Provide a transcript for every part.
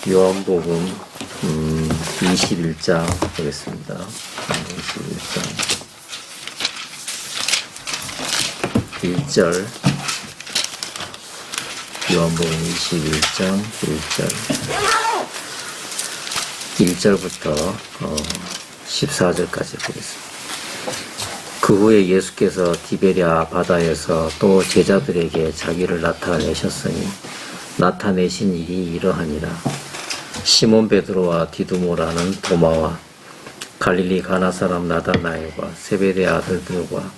요한복음 21장 보겠습니다. 21장 1절 요한복음 21장 1절부터 14절까지 보겠습니다. 그 후에 예수께서 디베랴 바다에서 또 제자들에게 자기를 나타내셨으니 나타내신 일이 이러하니라. 시몬 베드로와 디두모라는 도마와 갈릴리 가나 사람 나다나엘과 세베대 아들들과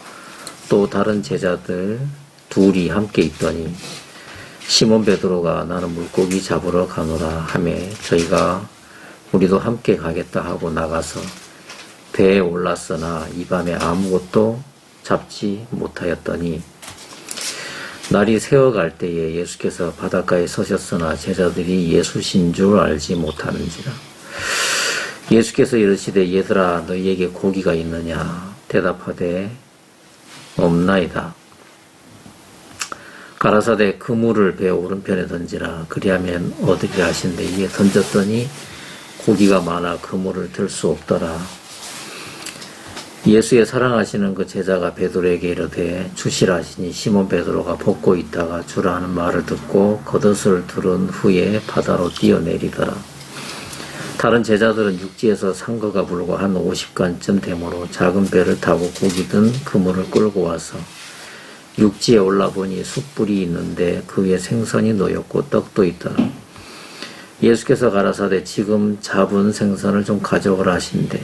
또 다른 제자들 둘이 함께 있더니 시몬 베드로가 나는 물고기 잡으러 가노라 하매 저희가 우리도 함께 가겠다 하고 나가서 배에 올랐으나 이 밤에 아무것도 잡지 못하였더니 날이 새어갈 때에 예수께서 바닷가에 서셨으나 제자들이 예수신 줄 알지 못하는지라. 예수께서 이르시되 얘들아 너희에게 고기가 있느냐 대답하되 없나이다. 가라사대 그물을 배 오른편에 던지라 그리하면 얻으리라 하신데 이에 던졌더니 고기가 많아 그물을 들 수 없더라. 예수의 사랑하시는 그 제자가 베드로에게 이르되 주시라 하시니 시몬 베드로가 벗고 있다가 주라 하는 말을 듣고 겉옷을 두른 후에 바다로 뛰어내리더라. 다른 제자들은 육지에서 상거가 불고 한 50간쯤 되므로 작은 배를 타고 고기 든 그물을 끌고 와서 육지에 올라보니 숯불이 있는데 그 위에 생선이 놓였고 떡도 있더라. 예수께서 가라사대 지금 잡은 생선을 좀 가져오라 하신대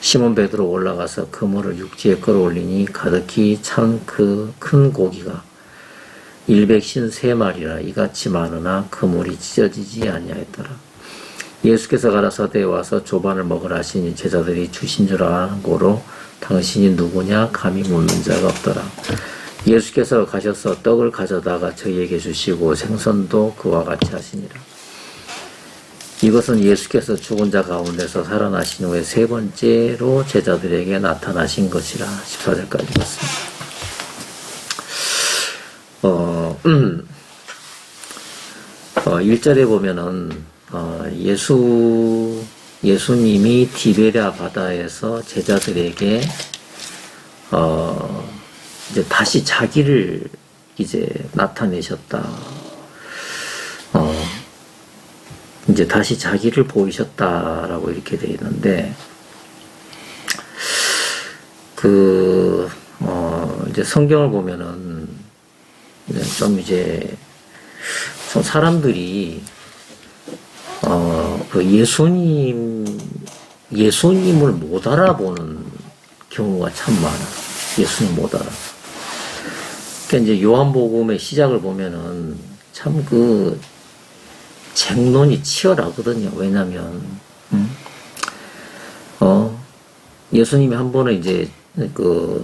시몬 베드로 올라가서 그물을 육지에 끌어올리니 가득히 찬 그 큰 고기가 153마리라 이같이 많으나 그물이 찢어지지 아니하였더라. 예수께서 가라사대에 와서 조반을 먹으라 하시니 제자들이 주신 줄 아는 고로 당신이 누구냐 감히 묻는 자가 없더라. 예수께서 가셔서 떡을 가져다가 저희에게 주시고 생선도 그와 같이 하시니라. 이것은 예수께서 죽은 자 가운데서 살아나신 후에 세 번째로 제자들에게 나타나신 것이라. 14절까지 봤습니다. 1절에 보면은 예수님이 디베랴 바다에서 제자들에게 이제 다시 자기를 이제 나타내셨다. 이제 다시 자기를 보이셨다라고 이렇게 되어 있는데, 이제 성경을 보면은, 좀 사람들이, 예수님을 못 알아보는 경우가 참 많아. 예수님 못 알아. 그러니까 이제 요한복음의 시작을 보면은 참 쟁론이 치열하거든요. 왜냐면, 예수님이 한 번은 이제,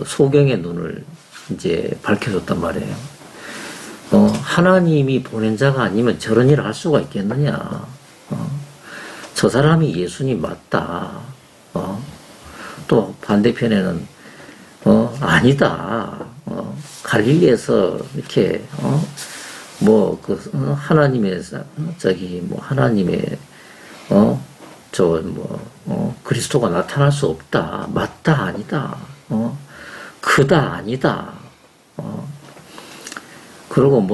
소경의 눈을 이제 밝혀줬단 말이에요. 하나님이 보낸 자가 아니면 저런 일을 할 수가 있겠느냐. 저 사람이 예수님 맞다. 또 반대편에는, 아니다. 갈릴리에서 이렇게, 하나님의, 하나님의, 그리스도가 나타날 수 없다. 맞다, 아니다. 크다, 아니다. 그리고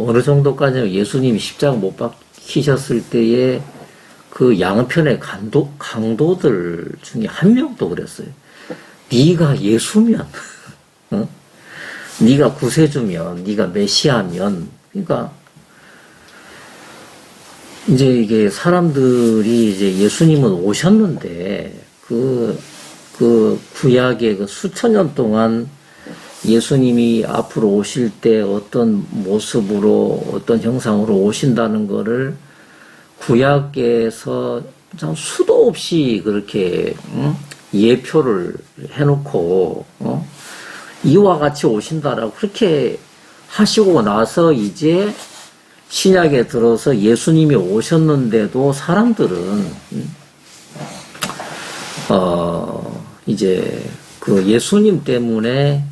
어느 정도까지는 예수님이 십자가 못 박히셨을 때에 그 양편의 강도들 중에 한 명도 그랬어요. 네가 예수면, 네가 구세주면, 네가 메시아면, 그러니까, 이제 이게 사람들이 이제 예수님은 오셨는데, 구약의 수천 년 동안 예수님이 앞으로 오실 때 어떤 모습으로, 어떤 형상으로 오신다는 거를 구약에서 참 수도 없이 그렇게, 예표를 해놓고, 이와 같이 오신다라고 그렇게 하시고 나서 이제 신약에 들어서 예수님이 오셨는데도 사람들은 이제 예수님 때문에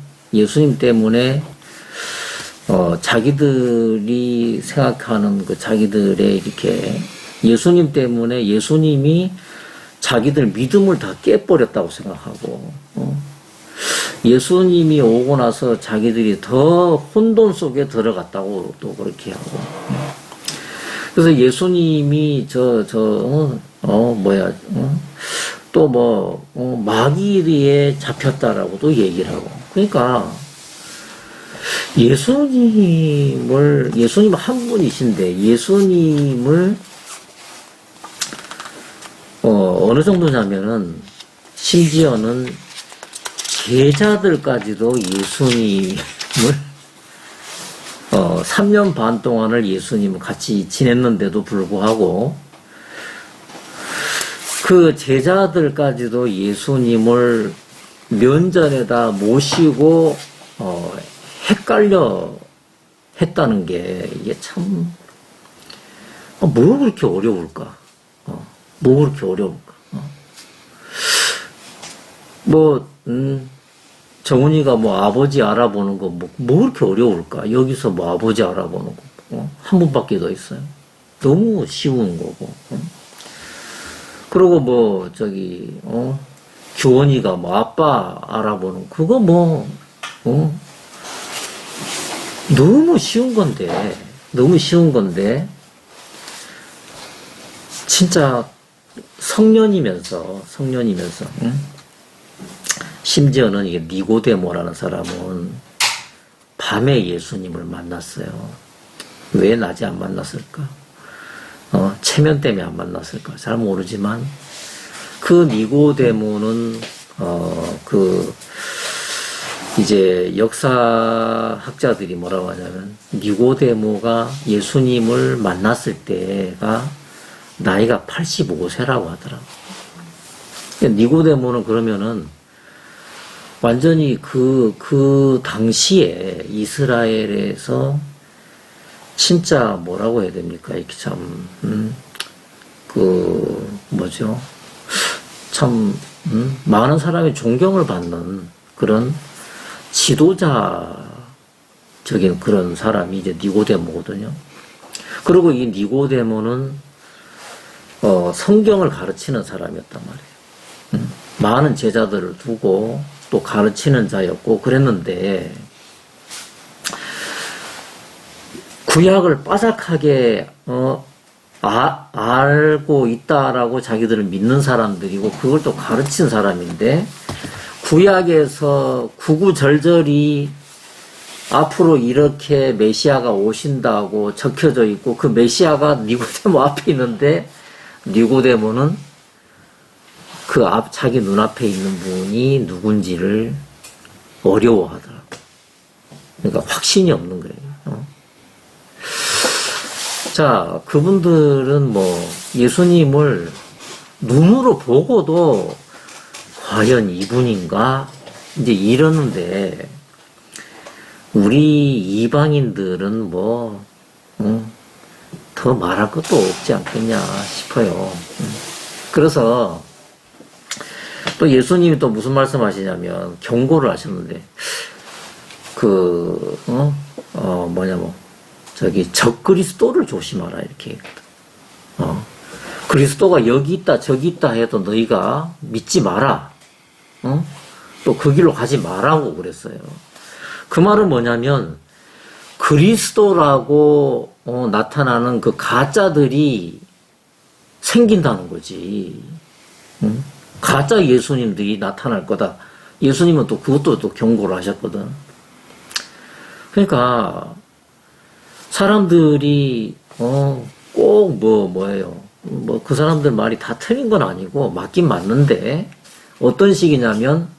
자기들이 생각하는 자기들의 이렇게 예수님 때문에 예수님이 자기들 믿음을 다 깨버렸다고 생각하고, 예수님이 오고 나서 자기들이 더 혼돈 속에 들어갔다고 또 그렇게 하고. 그래서 예수님이 또 마귀에 잡혔다라고도 얘기를 하고. 그러니까 예수님 한 분이신데 예수님을 어느 정도냐면은 심지어는 제자들까지도 예수님을 3년 반 동안을 예수님을 같이 지냈는데도 불구하고 그 제자들까지도 예수님을 면전에다 모시고 헷갈려 했다는 게 이게 참 뭐 그렇게 어려울까? 뭐 그렇게 어려울까? 정훈이가 아버지 알아보는 거 뭐 그렇게 어려울까? 여기서 아버지 알아보는 거 한 분밖에 더 있어요. 너무 쉬운 거고. 그리고 규원이가 아빠 알아보는 그거 너무 쉬운 건데 진짜 성년이면서 심지어는 이게 니고데모라는 사람은 밤에 예수님을 만났어요. 왜 낮에 안 만났을까? 체면 때문에 안 만났을까? 잘 모르지만 그 니고데모는 이제 역사학자들이 뭐라고 하냐면 니고데모가 예수님을 만났을 때가 나이가 85세라고 하더라고. 니고데모는 그러면은 완전히 그 당시에 이스라엘에서 진짜 뭐라고 해야 됩니까? 이렇게 많은 사람이 존경을 받는 그런 지도자적인 그런 사람이 이제 니고데모거든요. 그리고 이 니고데모는 성경을 가르치는 사람이었단 말이에요. 많은 제자들을 두고 또 가르치는 자였고 그랬는데 구약을 빠삭하게 알고 있다라고 자기들을 믿는 사람들이고 그걸 또 가르친 사람인데 구약에서 구구절절히 앞으로 이렇게 메시아가 오신다고 적혀져 있고 그 메시아가 니고데모 앞에 있는데 니고데모는 자기 눈앞에 있는 분이 누군지를 어려워하더라고. 그러니까 확신이 없는 거예요. 자, 그분들은 예수님을 눈으로 보고도 과연 이분인가? 이제 이러는데, 우리 이방인들은 더 말할 것도 없지 않겠냐 싶어요. 그래서, 또 예수님이 또 무슨 말씀 하시냐면, 경고를 하셨는데, 적그리스도를 조심하라, 이렇게 얘기했다. 그리스도가 여기 있다, 저기 있다 해도 너희가 믿지 마라. 또 그 길로 가지 마라고 그랬어요. 그 말은 뭐냐면, 그리스도라고 나타나는 그 가짜들이 생긴다는 거지. 가짜 예수님들이 나타날 거다. 예수님은 또 그것도 또 경고를 하셨거든. 그러니까, 사람들이, 그 사람들 말이 다 틀린 건 아니고, 맞긴 맞는데, 어떤 식이냐면,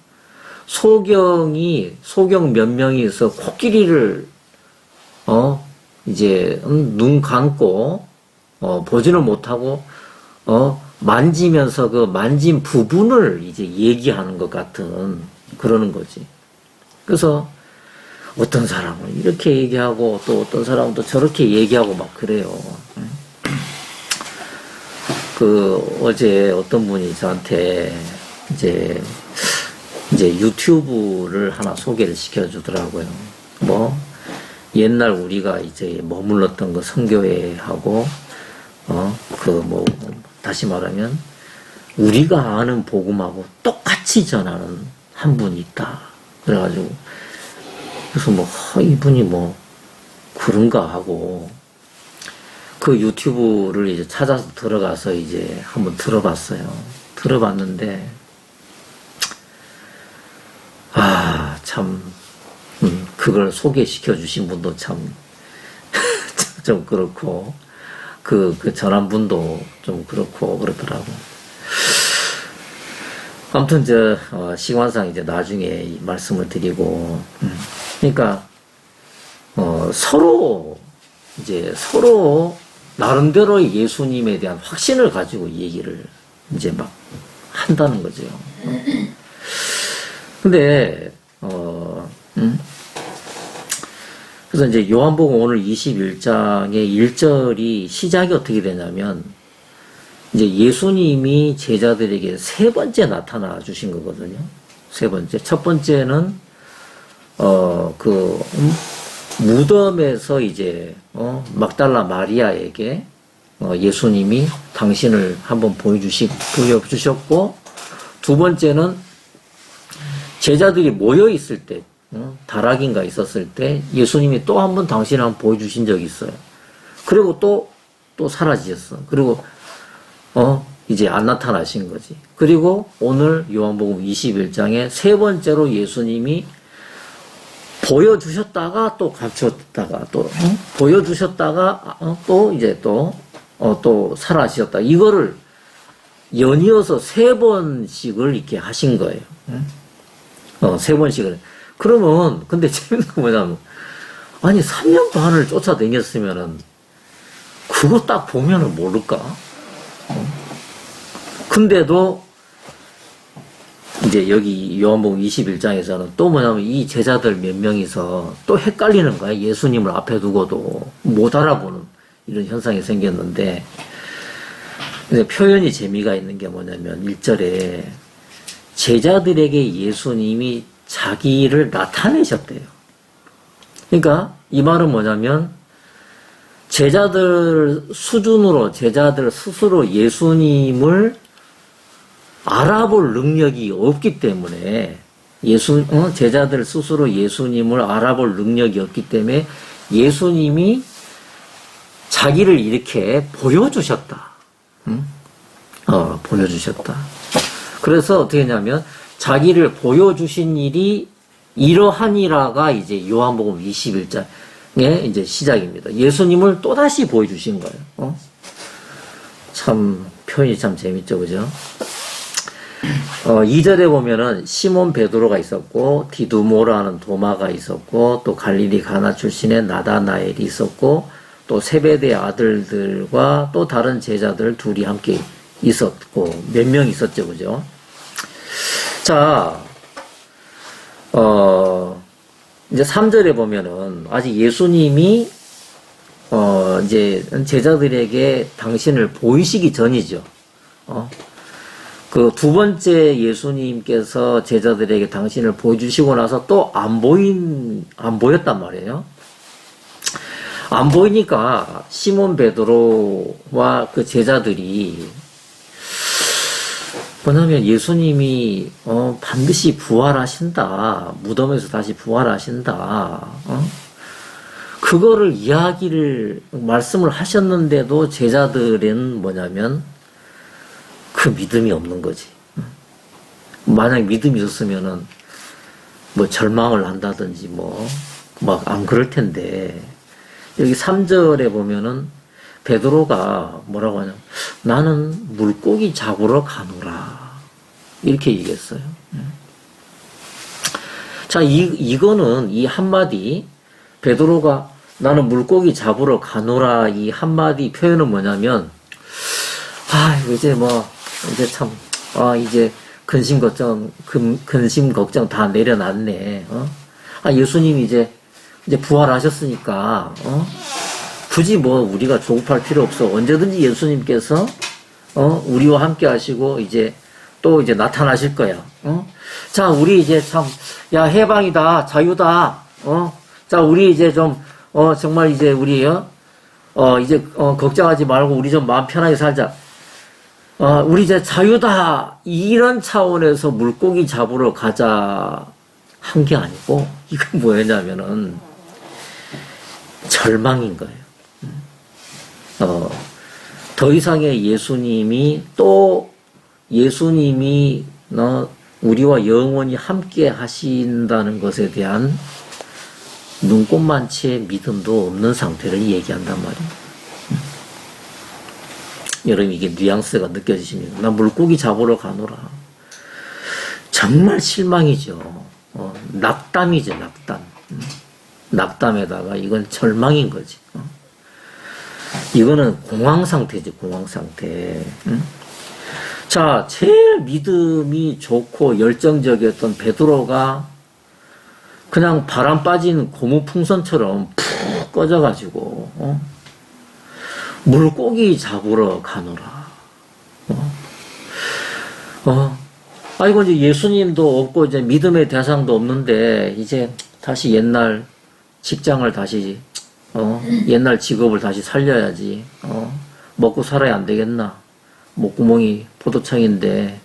소경 몇 명이서 코끼리를, 눈 감고, 보지를 못하고, 만지면서 그 만진 부분을 이제 얘기하는 것 같은, 그러는 거지. 그래서, 어떤 사람은 이렇게 얘기하고 또 어떤 사람은 또 저렇게 얘기하고 막 그래요. 어제 어떤 분이 저한테 이제 유튜브를 하나 소개를 시켜주더라고요. 옛날 우리가 이제 머물렀던 그 성교회하고 다시 말하면, 우리가 아는 복음하고 똑같이 전하는 한 분이 있다. 그래가지고, 그래서 이분이 그런가 하고, 그 유튜브를 이제 찾아서 들어가서 이제 한번 들어봤어요. 들어봤는데, 참, 그걸 소개시켜 주신 분도 참, 좀 그렇고, 그 전한 분도 좀 그렇고, 그렇더라고. 아무튼, 시간상 이제 나중에 이 말씀을 드리고, 그러니까, 서로 나름대로 예수님에 대한 확신을 가지고 이 얘기를 이제 막 한다는 거죠. 근데, 그래서 이제 요한복음 오늘 21장의 1절이 시작이 어떻게 되냐면, 이제 예수님이 제자들에게 세 번째 나타나 주신 거거든요. 세 번째. 첫 번째는, 무덤에서 이제, 막달라 마리아에게, 예수님이 당신을 한번 보여주셨고, 두 번째는 제자들이 모여 있을 때, 다락인가 있었을 때, 예수님이 또 한 번 당신을 한번 보여주신 적이 있어요. 그리고 또 사라지셨어. 그리고, 이제 안 나타나신 거지. 그리고 오늘 요한복음 21장에 세 번째로 예수님이 보여주셨다가 또 감췄다가 또 보여주셨다가 또 사라지셨다. 이거를 연이어서 세 번씩을 이렇게 하신 거예요. 세 번씩을. 그러면 근데 재밌는 거 뭐냐면, 아니 3년 반을 쫓아다녔으면은 그거 딱 보면은 모를까? 근데도 이제 여기 요한복음 21장에서는 또 뭐냐면 이 제자들 몇 명이서 또 헷갈리는 거야. 예수님을 앞에 두고도 못 알아보는 이런 현상이 생겼는데, 표현이 재미가 있는 게 뭐냐면 1절에 제자들에게 예수님이 자기를 나타내셨대요. 그러니까 이 말은 뭐냐면 제자들 수준으로 제자들 스스로 예수님을 알아볼 능력이 없기 때문에 제자들 스스로 예수님을 알아볼 능력이 없기 때문에 예수님이 자기를 이렇게 보여주셨다. 보여주셨다. 그래서 어떻게 했냐면 자기를 보여주신 일이 이러하니라가 이제 요한복음 21장의 이제 시작입니다. 예수님을 또다시 보여주신 거예요. 참 표현이 참 재밌죠, 그죠? 2절에 보면은 시몬 베드로가 있었고 디두모라는 도마가 있었고 또 갈릴리 가나 출신의 나다나엘이 있었고 또 세베대 아들들과 또 다른 제자들 둘이 함께 있었고 몇 명 있었죠, 그죠? 자, 이제 3절에 보면은 아직 예수님이 이제 제자들에게 당신을 보이시기 전이죠. 그 두 번째 예수님께서 제자들에게 당신을 보여주시고 나서 또 안 보였단 말이에요. 안 보이니까 시몬 베드로와 그 제자들이 뭐냐면 예수님이 반드시 부활하신다. 무덤에서 다시 부활하신다. 그거를 말씀을 하셨는데도 제자들은 뭐냐면 그 믿음이 없는 거지. 만약 믿음이 있었으면은 뭐 절망을 한다든지 막 안 그럴 텐데, 여기 3절에 보면은 베드로가 뭐라고 하냐, 나는 물고기 잡으러 가노라, 이렇게 얘기했어요. 자, 이거는 이 한마디, 베드로가 나는 물고기 잡으러 가노라, 이 한마디 표현은 뭐냐면, 이제 참, 이제 근심 걱정 다 내려놨네. 예수님이 이제 부활하셨으니까, 굳이 우리가 조급할 필요 없어. 언제든지 예수님께서, 우리와 함께 하시고, 또 나타나실 거야. 자, 우리 이제 참, 야, 해방이다, 자유다, 자, 우리 이제 좀, 정말 이제 우리, 이제 걱정하지 말고 우리 좀 마음 편하게 살자. 우리 이제 자유다. 이런 차원에서 물고기 잡으러 가자 한 게 아니고, 이건 뭐였냐면은 절망인 거예요. 더 이상의 예수님이 우리와 영원히 함께 하신다는 것에 대한 눈꽃만치의 믿음도 없는 상태를 얘기한단 말이에요. 여러분, 이게 뉘앙스가 느껴지십니까? 나 물고기 잡으러 가노라. 정말 실망이죠. 낙담이죠, 낙담. 낙담에다가 이건 절망인 거지. 이거는 공황 상태지, 공황 상태. 자, 제일 믿음이 좋고 열정적이었던 베드로가 그냥 바람 빠진 고무풍선처럼 푹 꺼져가지고, 물고기 잡으러 가노라. 아이고, 이제 예수님도 없고, 이제 믿음의 대상도 없는데, 이제 다시 옛날 직장을 다시, 옛날 직업을 다시 살려야지. 먹고 살아야 안 되겠나. 목구멍이 포도청인데,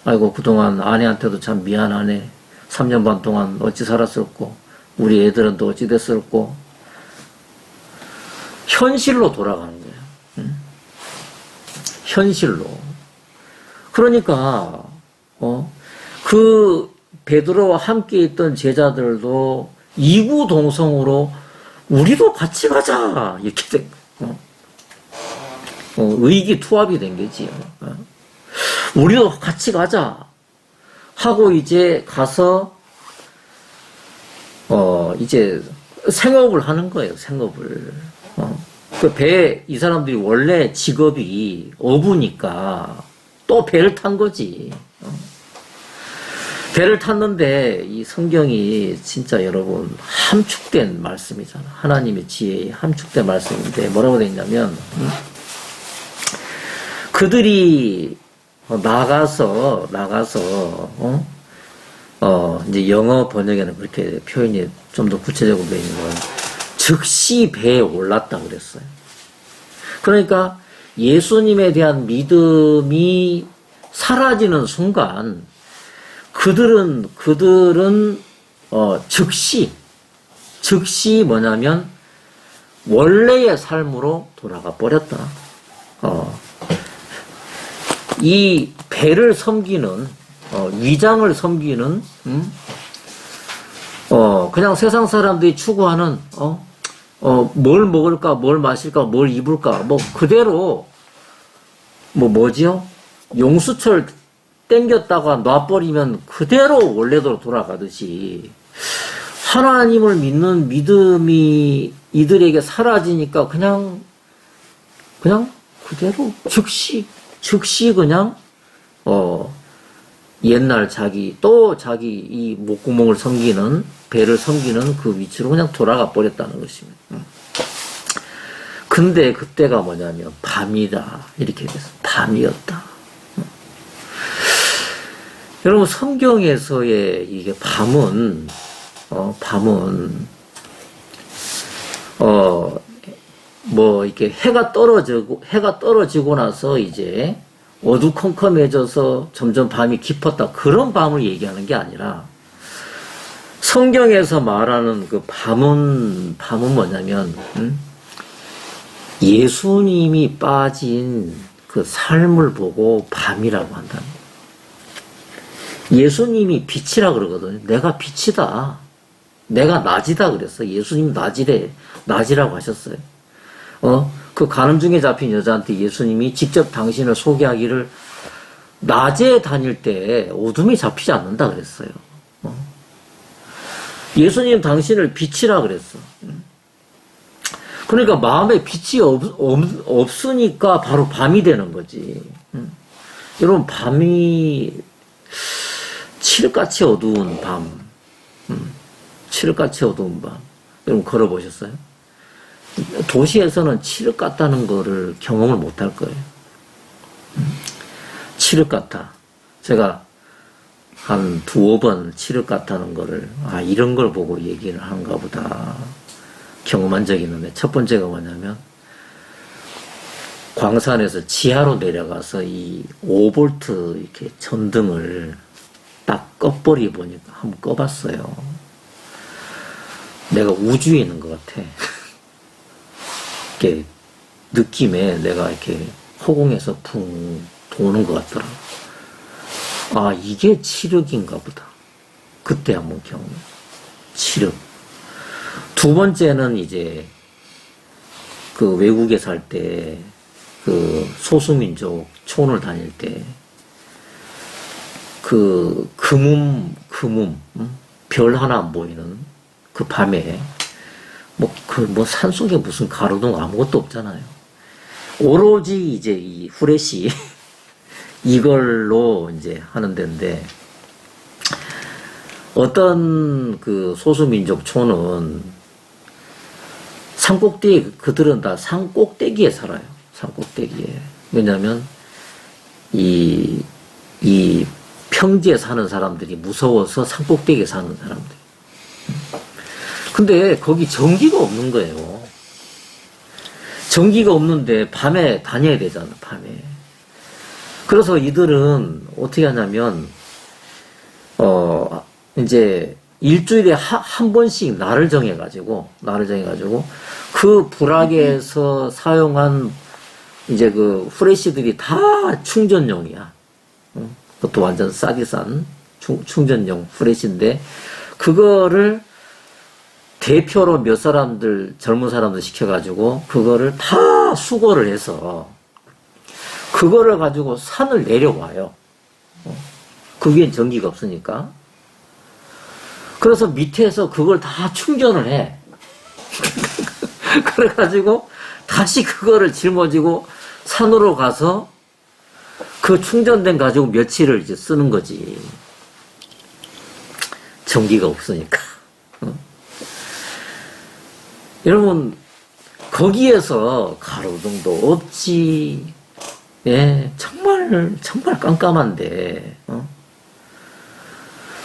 아이고, 그동안 아내한테도 참 미안하네. 3년 반 동안 어찌 살았을고, 우리 애들은 또 어찌 됐을고, 현실로 돌아가는 거예요. 현실로. 그러니까, 그 베드로와 함께 있던 제자들도 이구동성으로 우리도 같이 가자 이렇게 된 의기투합이 된 거지요. 우리도 같이 가자 하고 이제 가서 이제 생업을 하는 거예요. 생업을. 그 배, 이 사람들이 원래 직업이 어부니까 또 배를 탄 거지. 배를 탔는데 이 성경이 진짜 여러분 함축된 말씀이잖아. 하나님의 지혜에 함축된 말씀인데 뭐라고 되어 있냐면 그들이 나가서 이제 영어 번역에는 그렇게 표현이 좀 더 구체적으로 되어 있는 건 즉시 배에 올랐다 그랬어요. 그러니까 예수님에 대한 믿음이 사라지는 순간 그들은 즉시 뭐냐면 원래의 삶으로 돌아가 버렸다. 이 배를 섬기는 위장을 섬기는 그냥 세상 사람들이 추구하는 뭘 먹을까, 뭘 마실까, 뭘 입을까, 뭐 그대로 뭐지요? 용수철 땡겼다가 놔버리면 그대로 원래대로 돌아가듯이 하나님을 믿는 믿음이 이들에게 사라지니까 그냥 그대로 즉시 그냥 옛날 자기 이 목구멍을 섬기는 배를 섬기는 그 위치로 그냥 돌아가 버렸다는 것입니다. 근데 그때가 뭐냐면 밤이다 이렇게 돼서 밤이었다. 여러분 성경에서의 이게 밤은 뭐 이렇게 해가 떨어지고 나서 이제 어두컴컴해져서 점점 밤이 깊었다 그런 밤을 얘기하는 게 아니라 성경에서 말하는 그 밤은 뭐냐면 예수님이 빠진 그 삶을 보고 밤이라고 한다는 거예요. 예수님이 빛이라 그러거든요. 내가 빛이다. 내가 낮이다 그랬어. 예수님 낮이라고 하셨어요. 그 간음중에 잡힌 여자한테 예수님이 직접 당신을 소개하기를 낮에 다닐 때 어둠이 잡히지 않는다 그랬어요. 예수님 당신을 빛이라 그랬어. 그러니까 마음에 빛이 없으니까 바로 밤이 되는 거지. 여러분 밤이 칠흑같이 어두운 밤. 칠흑같이 어두운 밤. 여러분 걸어보셨어요? 도시에서는 칠흑 같다는 거를 경험을 못 할 거예요. 칠흑 같아. 제가 한 두어 번 칠흑 같다는 거를, 이런 걸 보고 얘기를 하는가 보다 경험한 적이 있는데, 첫 번째가 뭐냐면, 광산에서 지하로 내려가서 이 5V 이렇게 전등을 딱 꺼버리 보니까 한번 꺼봤어요. 내가 우주에 있는 것 같아. 이렇게 느낌에 내가 이렇게 허공에서 붕 도는 것 같더라. 아, 이게 칠흑인가 보다. 그때 한번 경험. 칠흑. 두 번째는 이제 그 외국에 살 때 그 소수민족 촌을 다닐 때 그 별 하나 안 보이는 그 밤에 뭐 산속에 무슨 가로등 아무것도 없잖아요. 오로지 이제 이 후레쉬 이걸로 이제 하는 데인데, 어떤 그 소수민족 촌은 산꼭대기, 그들은 다 산꼭대기에 살아요. 산꼭대기에. 왜냐면 이 평지에 사는 사람들이 무서워서 산꼭대기에 사는 사람들. 근데 거기 전기가 없는 거예요. 전기가 없는데 밤에 다녀야 되잖아, 밤에. 그래서 이들은 어떻게 하냐면, 이제 일주일에 한 번씩 날을 정해가지고, 그 부락에서 사용한 이제 그 후레쉬들이 다 충전용이야. 그것도 완전 싸게 싼 충전용 후레쉬인데, 그거를 대표로 몇 사람들, 젊은 사람들 시켜가지고, 그거를 다 수거를 해서, 그거를 가지고 산을 내려와요. 그 위엔 전기가 없으니까. 그래서 밑에서 그걸 다 충전을 해. 그래가지고 다시 그거를 짊어지고 산으로 가서 그 충전된 가지고 며칠을 이제 쓰는 거지. 전기가 없으니까. 여러분, 거기에서 가로등도 없지. 예, 정말 깜깜한데,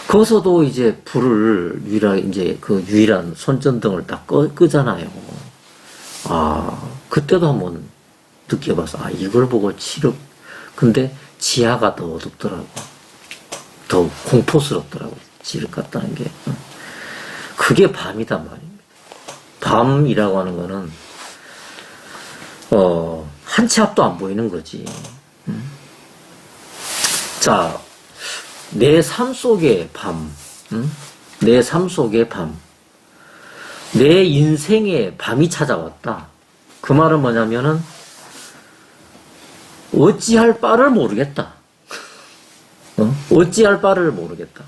거기서도 이제 불을 이제 그 유일한 손전등을 딱 끄잖아요. 아, 그때도 한번 느껴봐서, 아, 이걸 보고 근데 지하가 더 어둡더라고. 더 공포스럽더라고. 지를 갔다는 게. 그게 밤이단 말입니다. 밤이라고 하는 거는, 한 치 앞도 안 보이는 거지. 자, 내 삶 속의 밤, 내 삶 속의 밤, 내 인생에 밤이 찾아왔다. 그 말은 뭐냐면은, 어찌할 바를 모르겠다. 어찌할 바를 모르겠다.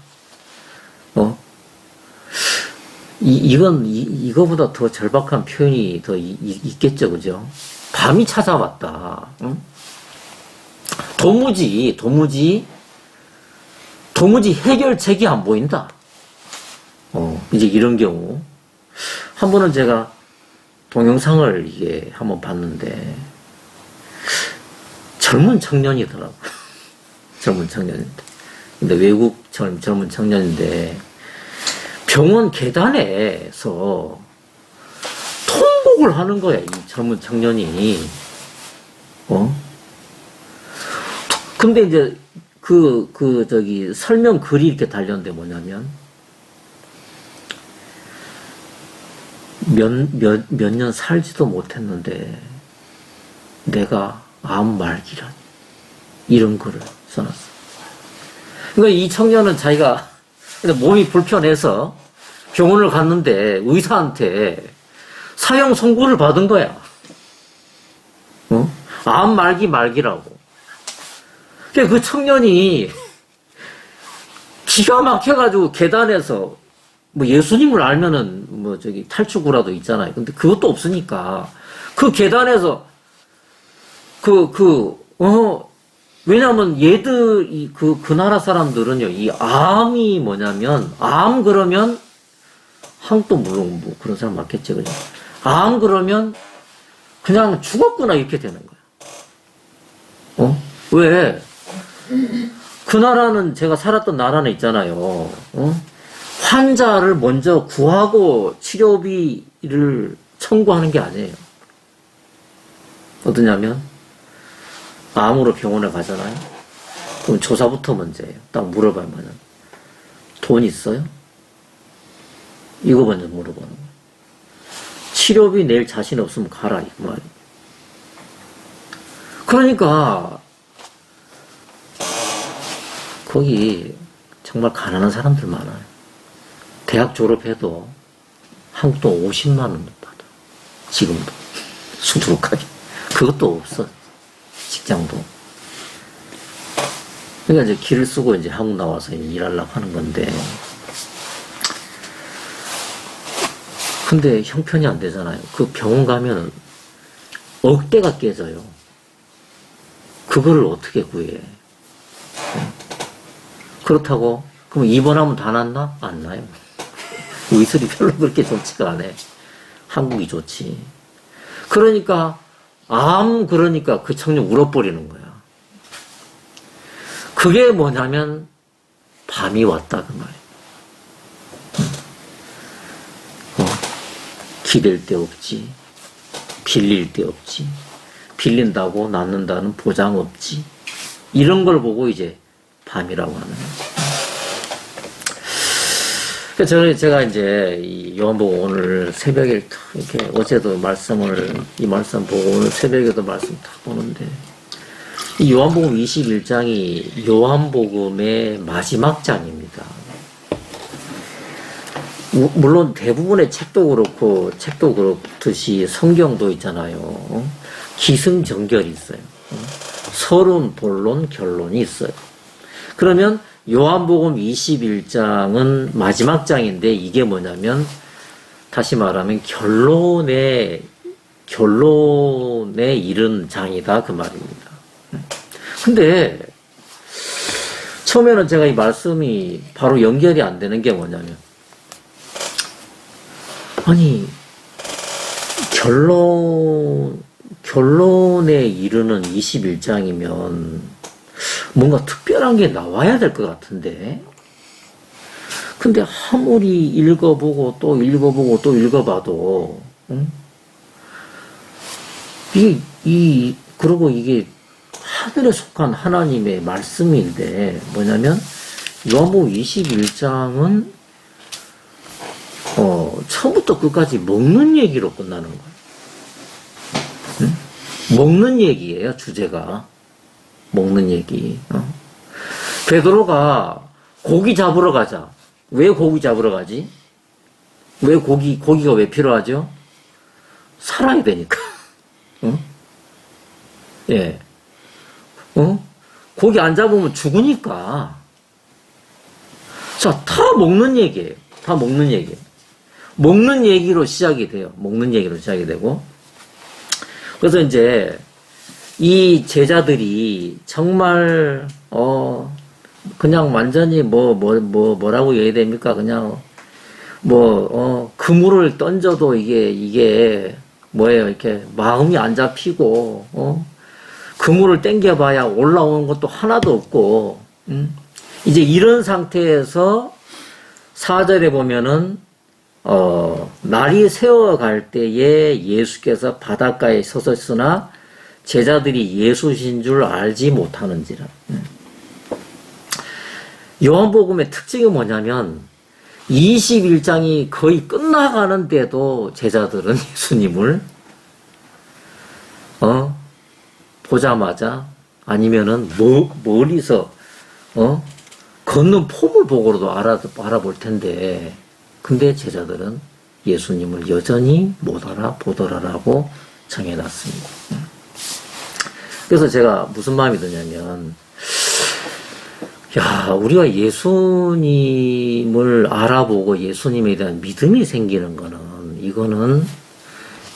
이거보다 더 절박한 표현이 더 있겠죠, 그죠? 밤이 찾아왔다. 도무지 해결책이 안 보인다. 이제 이런 경우. 한 번은 제가 동영상을 이게 한번 봤는데, 젊은 청년이더라고. 젊은 청년인데. 근데 외국 젊은 청년인데, 병원 계단에서 통곡을 하는 거야, 이 젊은 청년이. 근데 이제, 설명 글이 이렇게 달렸는데 뭐냐면, 몇 년 살지도 못했는데, 내가 암 말기란. 이런 글을 써놨어. 그러니까 이 청년은 자기가 몸이 불편해서 병원을 갔는데 의사한테 사형 선고를 받은 거야. 암 말기라고. 그러니까 그 청년이 기가 막혀가지고 계단에서 뭐 예수님을 알면은 탈출구라도 있잖아요. 근데 그것도 없으니까 그 계단에서 왜냐면 얘들 그 나라 사람들은요, 이 암이 뭐냐면, 암 그러면 한국도 물론 뭐 그런 사람 많겠지, 그죠? 암 그러면 그냥 죽었구나 이렇게 되는 거야. 왜? 그 나라는, 제가 살았던 나라는 있잖아요. 환자를 먼저 구하고 치료비를 청구하는 게 아니에요. 어떠냐면 암으로 병원에 가잖아요. 그럼 조사부터 문제예요. 딱 물어보면 돈 있어요? 이거 먼저 물어보는 거예요. 치료비 낼 자신 없으면 가라, 이 말이에요. 그러니까 거기 정말 가난한 사람들 많아요. 대학 졸업해도 한국 돈 50만 원 받아. 지금도 수두룩하게. 그것도 없어. 직장도. 그러니까 이제 길을 쓰고 이제 한국 나와서 일하려고 하는 건데, 근데 형편이 안 되잖아요. 그 병원 가면 억대가 깨져요. 그거를 어떻게 구해? 그렇다고 그럼 입원하면 다 낫나? 안 나요. 의술이 별로 그렇게 좋지가 않아. 한국이 좋지. 그러니까 그러니까 그 청년 울어버리는 거야. 그게 뭐냐면 밤이 왔다 그 말이야. 기댈 데 없지. 빌릴 데 없지. 빌린다고 낫는다는 보장 없지. 이런 걸 보고 이제 밤이라고 하는 거예요. 제가 이제 이 요한복음 오늘 새벽에 이렇게 어제도 이 말씀 보고 오늘 새벽에도 말씀 다 보는데, 이 요한복음 21장이 요한복음의 마지막 장입니다. 물론 대부분의 책도 그렇듯이 성경도 있잖아요. 기승전결이 있어요. 서론, 본론, 결론이 있어요. 그러면 요한복음 21장은 마지막 장인데 이게 뭐냐면 다시 말하면 결론에 이른 장이다 그 말입니다. 근데 처음에는 제가 이 말씀이 바로 연결이 안 되는 게 뭐냐면, 아니 결론에 이르는 21장이면 뭔가 특별한 게 나와야 될 것 같은데, 근데 아무리 읽어보고 또 읽어보고 또 읽어봐도 그리고 이게 하늘에 속한 하나님의 말씀인데 뭐냐면 요한복음 21장은 처음부터 끝까지 먹는 얘기로 끝나는 거예요. 먹는 얘기예요, 주제가. 먹는 얘기. 베드로가 고기 잡으러 가자. 왜 고기 잡으러 가지? 왜 고기가 왜 필요하죠? 살아야 되니까. 예. 고기 안 잡으면 죽으니까. 자, 다 먹는 얘기예요. 다 먹는 얘기예요. 먹는 얘기로 시작이 돼요. 먹는 얘기로 시작이 되고. 그래서 이제 이 제자들이 정말 그냥 완전히 뭐라고 얘기해야 됩니까? 그냥 그물을 던져도 이게 뭐예요? 이렇게 마음이 안 잡히고 그물을 당겨봐야 올라오는 것도 하나도 없고 이제 이런 상태에서 4절에 보면은 날이 새어갈 때에 예수께서 바닷가에 서셨으나 제자들이 예수신 줄 알지 못하는지라. 요한복음의 특징이 뭐냐면 21장이 거의 끝나가는데도 제자들은 예수님을 보자마자 아니면은 멀리서 걷는 폼을 보고도 알아볼 텐데, 근데 제자들은 예수님을 여전히 못 알아보더라라고 정해놨습니다. 그래서 제가 무슨 마음이 드냐면, 우리가 예수님을 알아보고 예수님에 대한 믿음이 생기는 이거는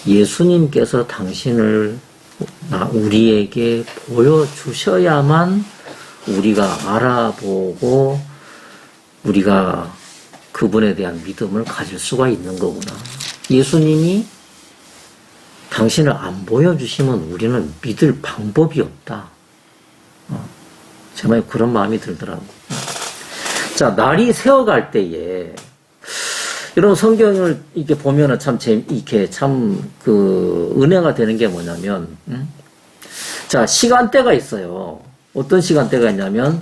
예수님께서 당신을 우리에게 보여주셔야만 우리가 알아보고 우리가 그분에 대한 믿음을 가질 수가 있는 거구나. 예수님이 당신을 안 보여주시면 우리는 믿을 방법이 없다. 정말 그런 마음이 들더라고. 자, 날이 새어갈 때에 이런 성경을 이렇게 보면은 은혜가 되는 게 뭐냐면, 자, 시간대가 있어요. 어떤 시간대가 있냐면,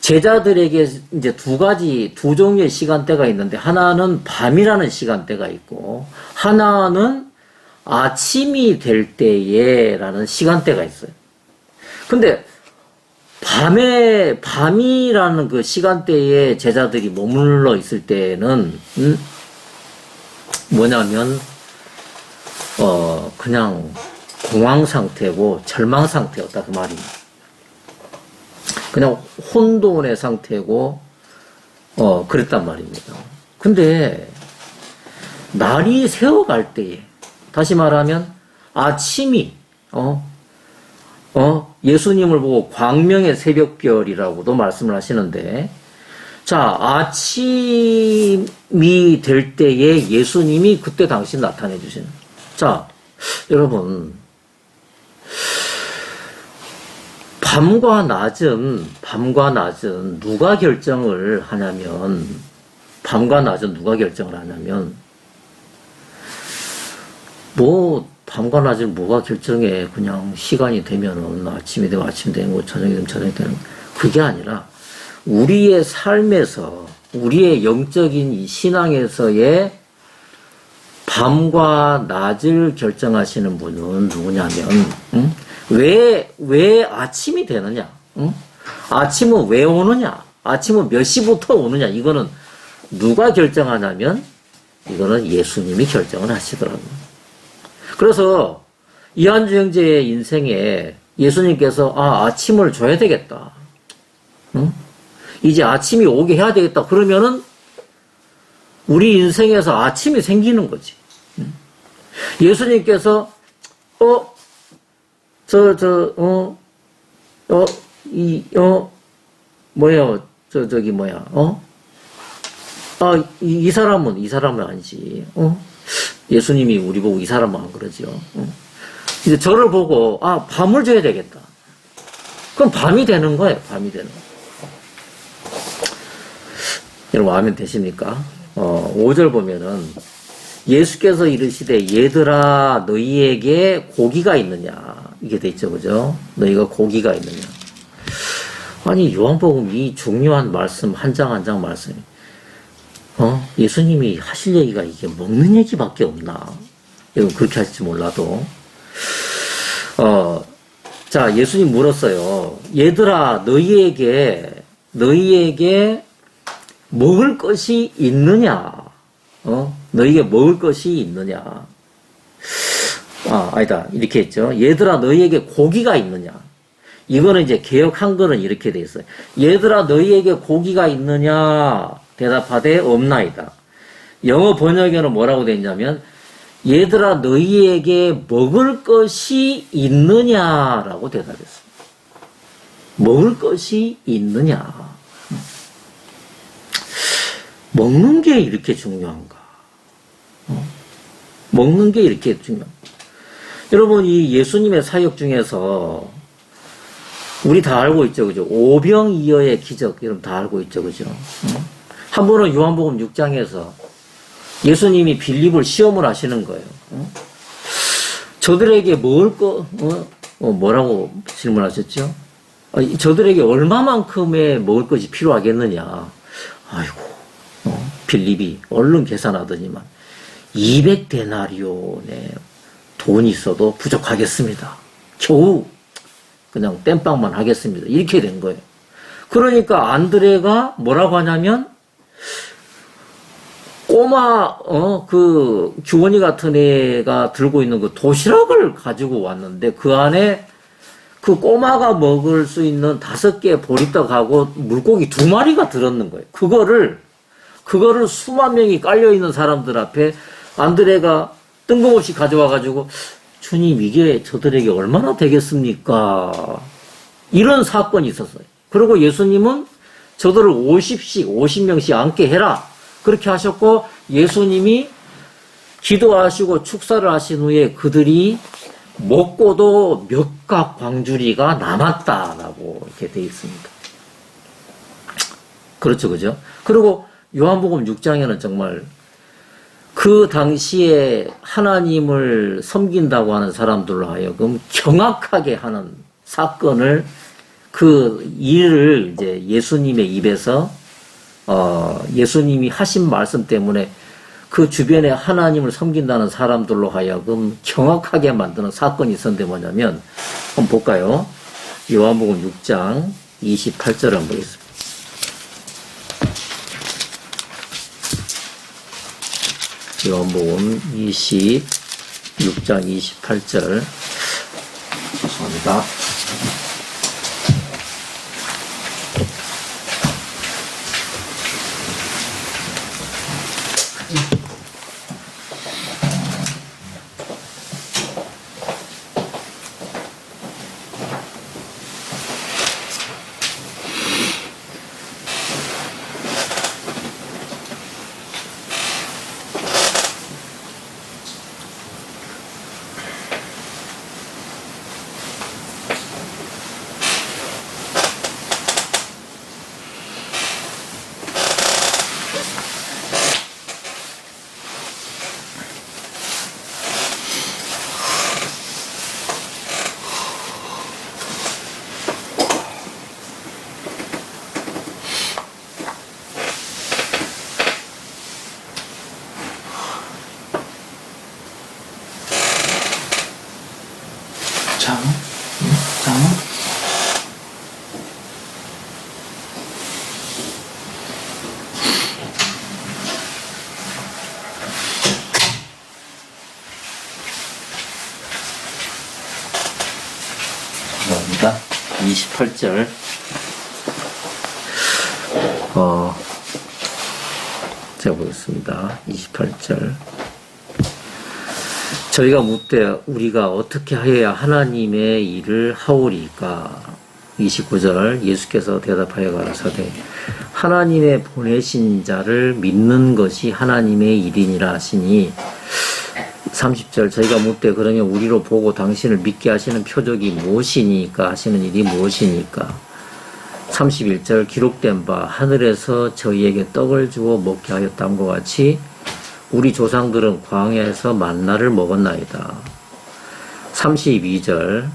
제자들에게 이제 두 종류의 시간대가 있는데, 하나는 밤이라는 시간대가 있고, 하나는 아침이 될 때에라는 시간대가 있어요. 근데, 밤이라는 그 시간대에 제자들이 머물러 있을 때는, 뭐냐면, 그냥 공황 상태고 절망 상태였다, 그 말입니다. 그냥 혼돈의 상태고, 그랬단 말입니다. 근데, 날이 새어갈 때에, 다시 말하면, 아침이, 예수님을 보고 광명의 새벽별이라고도 말씀을 하시는데, 자, 아침이 될 때에 예수님이 그때 당시 나타내 주시는. 자, 여러분, 밤과 낮은 누가 결정을 하냐면, 밤과 낮을 뭐가 결정해. 그냥 시간이 되면은 아침이 되면 아침 되는 거, 저녁이 되면 저녁이 되는 거. 그게 아니라, 우리의 삶에서, 우리의 영적인 이 신앙에서의 밤과 낮을 결정하시는 분은 누구냐면, 왜 아침이 되느냐? 아침은 왜 오느냐? 아침은 몇 시부터 오느냐? 이거는 누가 결정하냐면, 이거는 예수님이 결정을 하시더라고요. 그래서 이한주 형제의 인생에 예수님께서 아침을 줘야 되겠다. 이제 아침이 오게 해야 되겠다. 그러면은 우리 인생에서 아침이 생기는 거지. 예수님께서 이 사람은 아니지. 예수님이 우리 보고 이 사람은 안 그러죠. 이제 저를 보고, 밤을 줘야 되겠다. 그럼 밤이 되는 거예요, 밤이 되는 거. 여러분, 아멘 되십니까? 5절 보면은, 예수께서 이르시되, 얘들아, 너희에게 고기가 있느냐. 이게 돼 있죠, 그죠? 너희가 고기가 있느냐. 아니, 요한복음 이 중요한 말씀, 한 장 한 장 말씀. 예수님이 하실 얘기가 이게 먹는 얘기밖에 없나? 여러분, 그렇게 하실지 몰라도. 자, 예수님 물었어요. 얘들아, 너희에게 먹을 것이 있느냐? 너희에게 먹을 것이 있느냐? 아니다. 이렇게 했죠. 얘들아, 너희에게 고기가 있느냐? 이거는 이제 개역 한글은 이렇게 돼 있어요. 얘들아, 너희에게 고기가 있느냐? 대답하되 없나이다. 영어 번역에는 뭐라고 돼 있냐면, 얘들아, 너희에게 먹을 것이 있느냐라고 대답했어요. 먹을 것이 있느냐. 먹는 게 이렇게 중요한가? 먹는 게 이렇게 중요한가? 여러분, 이 예수님의 사역 중에서 우리 다 알고 있죠, 그죠? 오병이어의 기적, 여러분 다 알고 있죠, 그죠? 한 번은 요한복음 6장에서 예수님이 빌립을 시험을 하시는 거예요. 저들에게 먹을 거, 뭐라고 질문하셨죠? 저들에게 얼마만큼의 먹을 것이 필요하겠느냐? 아이고, 빌립이 얼른 계산하더니만 200데나리온의 돈이 있어도 부족하겠습니다. 겨우 그냥 땜빵만 하겠습니다. 이렇게 된 거예요. 그러니까 안드레가 뭐라고 하냐면, 꼬마, 그 규원이 같은 애가 들고 있는 그 도시락을 가지고 왔는데, 그 안에 그 꼬마가 먹을 수 있는 5개의 보리떡하고 물고기 2마리가 들었는 거예요. 그거를 수만 명이 깔려있는 사람들 앞에 안드레가 뜬금없이 가져와가지고, 주님, 이게 저들에게 얼마나 되겠습니까? 이런 사건이 있었어요. 그리고 예수님은 저들을 50명씩 앉게 해라. 그렇게 하셨고, 예수님이 기도하시고 축사를 하신 후에 그들이 먹고도 몇각 광주리가 남았다라고 이렇게 되어 있습니다. 그렇죠, 그죠? 그리고 요한복음 6장에는 정말 그 당시에 하나님을 섬긴다고 하는 사람들로 하여금 경악하게 하는 사건을, 그 일을 이제 예수님의 입에서 예수님이 하신 말씀 때문에 그 주변에 하나님을 섬긴다는 사람들로 하여금 경악하게 만드는 사건이 있었는데 뭐냐면, 한번 볼까요? 요한복음 6장 28절 한번 보겠습니다. 요한복음 6장 28절. 죄송합니다. 감사합니다. 28절. 제가 보겠습니다. 28절. 저희가 묻되 우리가 어떻게 하여야 하나님의 일을 하오리까? 29절. 예수께서 대답하여 가라사대 하나님의 보내신 자를 믿는 것이 하나님의 일이니라 하시니, 30절. 저희가 묻되 그러면 우리로 보고 당신을 믿게 하시는 표적이 무엇이니까, 하시는 일이 무엇이니까? 31절. 기록된 바 하늘에서 저희에게 떡을 주어 먹게 하였다함과 같이 우리 조상들은 광야에서 만나를 먹었나이다. 32절.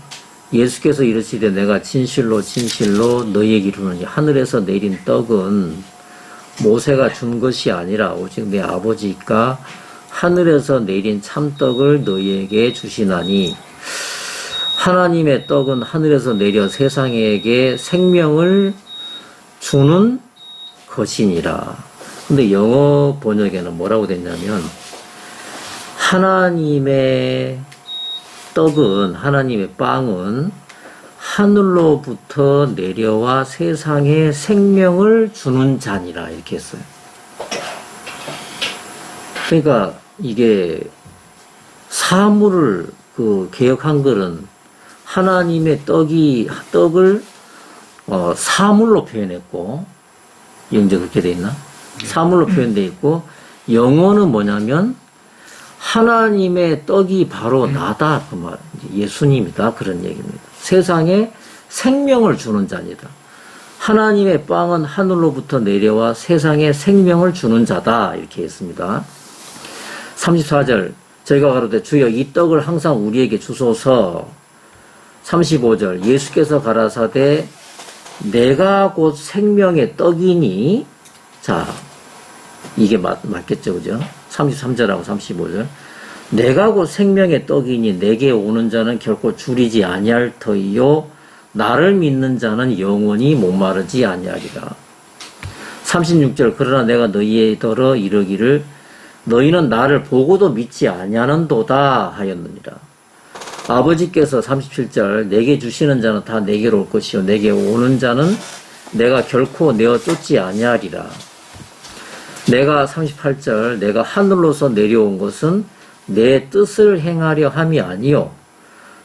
예수께서 이르시되 내가 진실로 진실로 너희에게 이르노니 하늘에서 내린 떡은 모세가 준 것이 아니라 오직 내 아버지가 하늘에서 내린 참떡을 너희에게 주시나니, 하나님의 떡은 하늘에서 내려 세상에게 생명을 주는 것이니라. 근데 영어 번역에는 뭐라고 됐냐면, 하나님의 떡은, 하나님의 빵은 하늘로부터 내려와 세상에 생명을 주는 자니라, 이렇게 했어요. 그러니까 이게 사물을 개역 한글은 하나님의 떡을 사물로 표현했고, 영제 그렇게 돼 있나? 사물로 표현되어 있고, 영어는 뭐냐면 하나님의 떡이 바로 나다, 그 말, 예수님이다, 그런 얘기입니다. 세상에 생명을 주는 자니다. 하나님의 빵은 하늘로부터 내려와 세상에 생명을 주는 자다, 이렇게 했습니다. 34절. 저희가 가로되 주여 이 떡을 항상 우리에게 주소서. 35절. 예수께서 가라사대 내가 곧 생명의 떡이니. 자, 이게 맞겠죠, 그죠? 33절하고 35절. 내가 곧 생명의 떡이니 내게 오는 자는 결코 줄이지 아니할 터이요 나를 믿는 자는 영원히 목마르지 아니하리라. 36절. 그러나 내가 너희에더러 이르기를 너희는 나를 보고도 믿지 아니하는도다 하였느니라. 아버지께서 37절. 내게 주시는 자는 다 내게로 올 것이요 내게 오는 자는 내가 결코 내어 쫓지 아니하리라. 내가 38절. 내가 하늘로서 내려온 것은 내 뜻을 행하려 함이 아니요.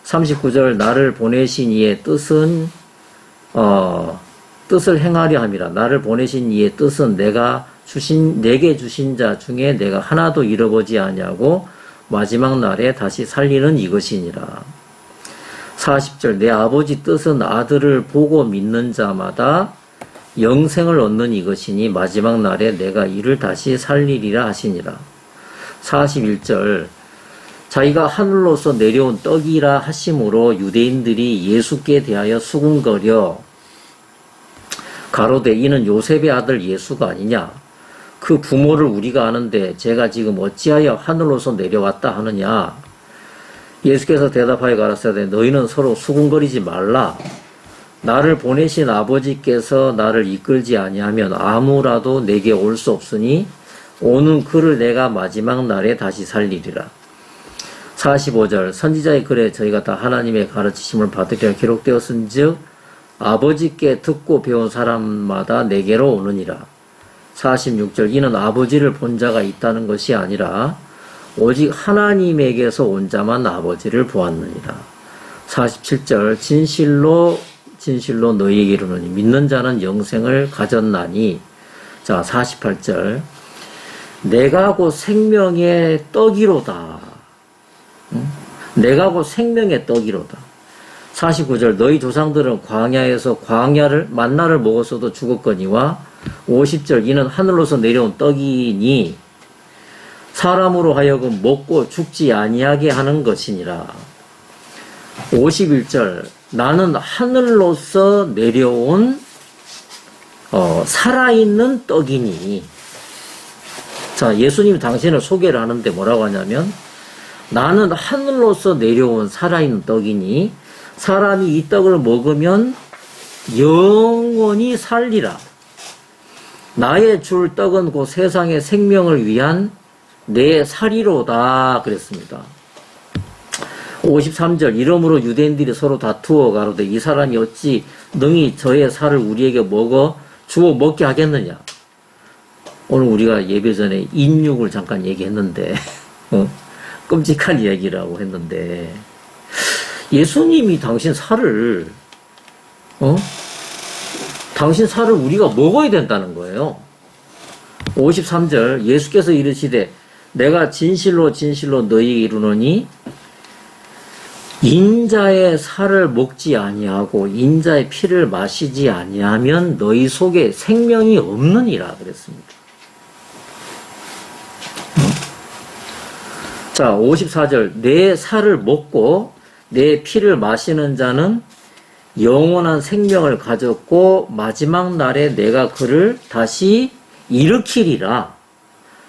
39절. 나를 보내신 이의 뜻은 뜻을 행하려 함이라. 나를 보내신 이의 뜻은 내게 주신 자 중에 내가 하나도 잃어보지 아니하고 마지막 날에 다시 살리는 이것이니라. 40절. 내 아버지 뜻은 아들을 보고 믿는 자마다 영생을 얻는 이것이니 마지막 날에 내가 이를 다시 살리리라 하시니라. 41절 자기가 하늘로서 내려온 떡이라 하심으로 유대인들이 예수께 대하여 수군거려 가로되 이는 요셉의 아들 예수가 아니냐 그 부모를 우리가 아는데 제가 지금 어찌하여 하늘로서 내려왔다 하느냐. 예수께서 대답하여 가라사대 너희는 서로 수군거리지 말라. 나를 보내신 아버지께서 나를 이끌지 아니하면 아무라도 내게 올 수 없으니 오는 그를 내가 마지막 날에 다시 살리리라. 45절 선지자의 글에 저희가 다 하나님의 가르치심을 받으리라 기록되었은즉 아버지께 듣고 배운 사람마다 내게로 오느니라. 46절 이는 아버지를 본 자가 있다는 것이 아니라 오직 하나님에게서 온 자만 아버지를 보았느니라. 47절 진실로 너희에게 이르노니 믿는 자는 영생을 가졌나니. 자 48절 내가 곧 생명의 떡이로다. 내가 곧 생명의 떡이로다. 49절 너희 조상들은 광야에서 만나를 먹었어도 죽었거니와 50절 이는 하늘로서 내려온 떡이니 사람으로 하여금 먹고 죽지 아니하게 하는 것이니라. 51절 나는 하늘로서 내려온 살아있는 떡이니. 자 예수님이 당신을 소개를 하는데 뭐라고 하냐면 나는 하늘로서 내려온 살아있는 떡이니 사람이 이 떡을 먹으면 영원히 살리라. 나의 줄 떡은 곧 세상의 생명을 위한 내 살이로다 그랬습니다. 53절 이러므로 유대인들이 서로 다투어 가로되 이 사람이 어찌 능히 저의 살을 우리에게 주어 먹게 하겠느냐. 오늘 우리가 예배 전에 인육을 잠깐 얘기했는데 끔찍한 이야기라고 했는데 예수님이 당신 살을 우리가 먹어야 된다는 거예요. 53절 예수께서 이르시되 내가 진실로 너희에게 이르노니 인자의 살을 먹지 아니하고 인자의 피를 마시지 아니하면 너희 속에 생명이 없느니라 그랬습니다. 자 54절 내 살을 먹고 내 피를 마시는 자는 영원한 생명을 가졌고 마지막 날에 내가 그를 다시 일으키리라.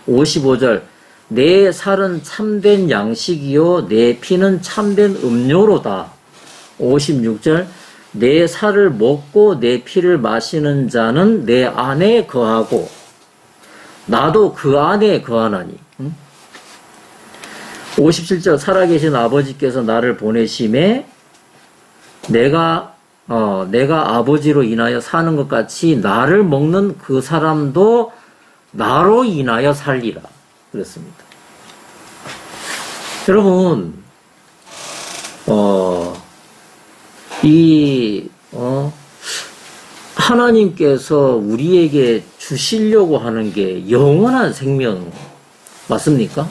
55절 내 살은 참된 양식이요 내 피는 참된 음료로다. 56절 내 살을 먹고 내 피를 마시는 자는 내 안에 거하고 나도 그 안에 거하나니. 57절 살아계신 아버지께서 나를 보내심에 내가 아버지로 인하여 사는 것 같이 나를 먹는 그 사람도 나로 인하여 살리라 그랬습니다. 여러분 하나님께서 우리에게 주시려고 하는 게 영원한 생명 맞습니까?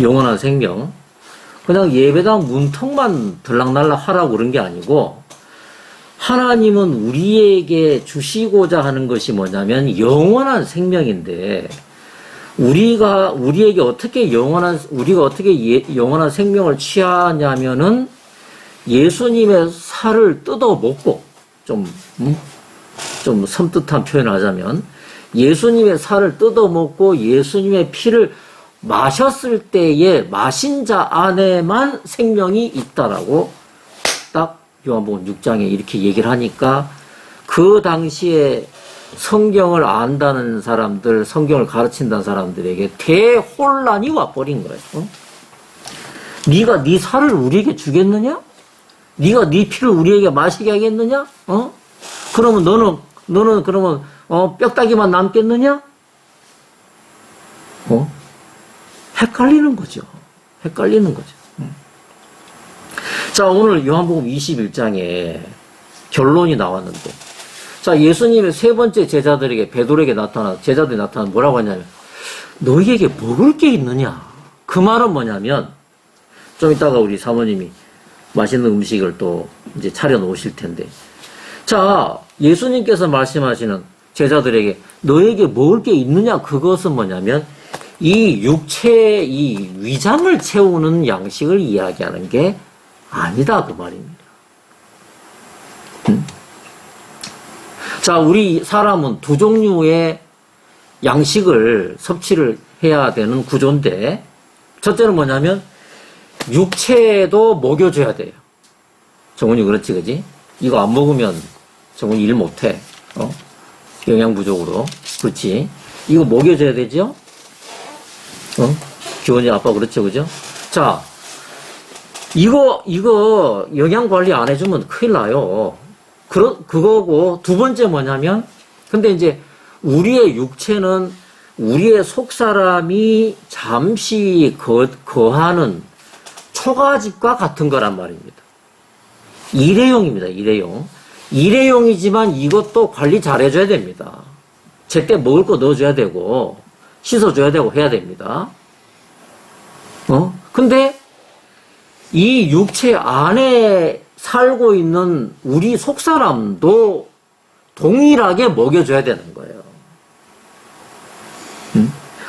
영원한 생명. 그냥 예배당 문턱만 들락날락 하라고 그런 게 아니고 하나님은 우리에게 주시고자 하는 것이 뭐냐면 영원한 생명인데 우리가 어떻게 영원한 생명을 취하냐면은 예수님의 살을 뜯어 먹고 좀 섬뜩한 표현을 하자면 예수님의 살을 뜯어 먹고 예수님의 피를 마셨을 때에 마신 자 안에만 생명이 있다라고 딱 요한복음 6장에 이렇게 얘기를 하니까 그 당시에 성경을 안다는 사람들, 성경을 가르친다는 사람들에게 대혼란이 와버린 거예요. 네가 네 살을 우리에게 주겠느냐? 네가 네 피를 우리에게 마시게 하겠느냐? 그러면 너는 그러면 뼈다귀만 남겠느냐? 헷갈리는 거죠. 자, 오늘 요한복음 21장에 결론이 나왔는데, 자, 예수님의 세 번째 제자들이 나타나 뭐라고 하냐면, 너희에게 먹을 게 있느냐? 그 말은 뭐냐면, 좀 이따가 우리 사모님이 맛있는 음식을 또 이제 차려 놓으실 텐데, 자, 예수님께서 말씀하시는 제자들에게 너에게 먹을 게 있느냐? 그것은 뭐냐면, 이 육체의 이 위장을 채우는 양식을 이야기하는 게 아니다 그 말입니다. 자, 우리 사람은 두 종류의 양식을 섭취를 해야 되는 구조인데, 첫째는 뭐냐면 육체도 먹여줘야 돼요. 정훈이 그렇지, 그지? 이거 안 먹으면 정훈이 일 못해. 영양 부족으로. 그렇지? 이거 먹여줘야 되죠? 기원이 아빠 그렇죠, 그죠? 자, 이거 영양 관리 안 해주면 큰일 나요. 그거고, 두 번째 뭐냐면, 근데 이제 우리의 육체는 우리의 속사람이 잠시 거하는 초가집과 같은 거란 말입니다. 일회용입니다, 일회용. 일회용이지만 이것도 관리 잘 해줘야 됩니다. 제때 먹을 거 넣어줘야 되고, 씻어줘야 되고 해야 됩니다. 근데 이 육체 안에 살고 있는 우리 속사람도 동일하게 먹여줘야 되는 거예요.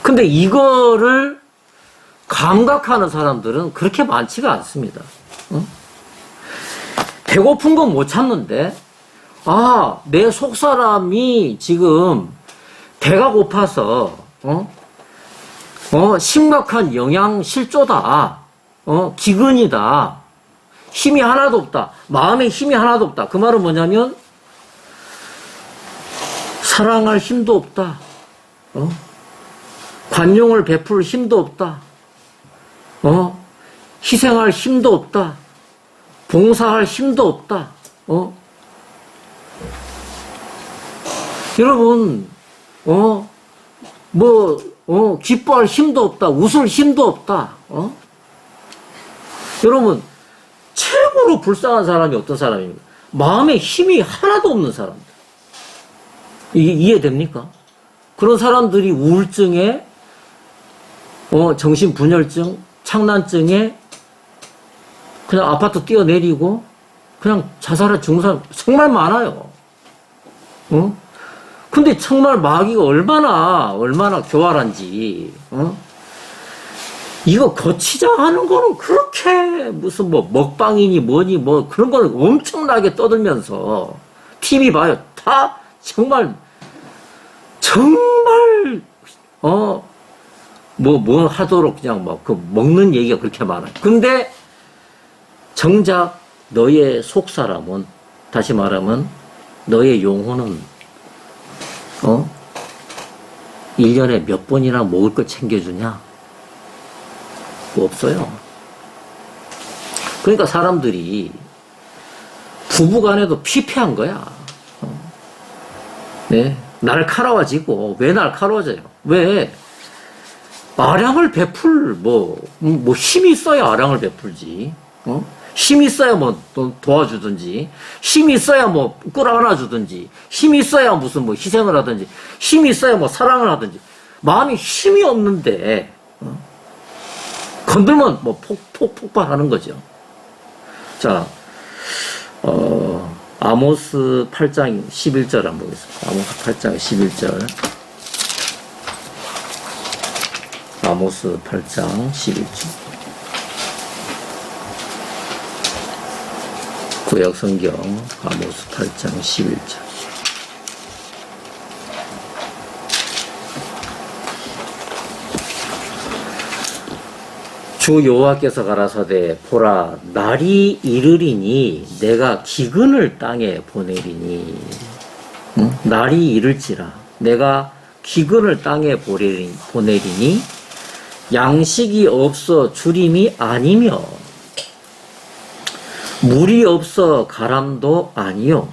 근데 이거를 감각하는 사람들은 그렇게 많지가 않습니다. 배고픈 건 못 참는데, 내 속사람이 지금 배가 고파서, 심각한 영양 실조다. 기근이다. 힘이 하나도 없다. 마음에 힘이 하나도 없다. 그 말은 뭐냐면, 사랑할 힘도 없다. 관용을 베풀 힘도 없다. 희생할 힘도 없다. 봉사할 힘도 없다. 여러분, 기뻐할 힘도 없다. 웃을 힘도 없다. 여러분, 최고로 불쌍한 사람이 어떤 사람입니까? 마음에 힘이 하나도 없는 사람들. 이게 이해됩니까? 그런 사람들이 우울증에, 정신분열증, 창난증에 그냥 아파트 뛰어내리고 그냥 자살해 죽는 사람 정말 많아요. 근데 정말 마귀가 얼마나 교활한지, 이거 거치자 하는 거는 그렇게 무슨 먹방이니 뭐니 그런 거는 엄청나게 떠들면서 TV 봐요. 다 정말 뭐 하도록 그냥 먹는 얘기가 그렇게 많아요. 근데 정작 너의 속사람은, 다시 말하면 너의 영혼은 1년에 몇 번이나 먹을 거 챙겨주냐? 뭐 없어요. 그러니까 사람들이 부부간에도 피폐한 거야. 네, 날카로워지고. 왜 날카로워져요? 왜? 아량을 베풀 힘이 있어야 아량을 베풀지. 힘이 있어야 도와주든지, 힘이 있어야 끌어안아 주든지, 힘이 있어야 무슨 희생을 하든지, 힘이 있어야 사랑을 하든지. 마음이 힘이 없는데 건들면 폭발하는 거죠. 자, 아모스 8장 11절 한번 보겠습니다. 아모스 8장 11절. 아모스 8장 11절. 구약 성경 아모스 8장 11절. 주 여호와께서 가라사대 보라 날이 이르리니 내가 기근을 땅에 보내리니. 날이 이를지라 내가 기근을 땅에 보내리니 양식이 없어 주림이 아니며 물이 없어 가람도 아니요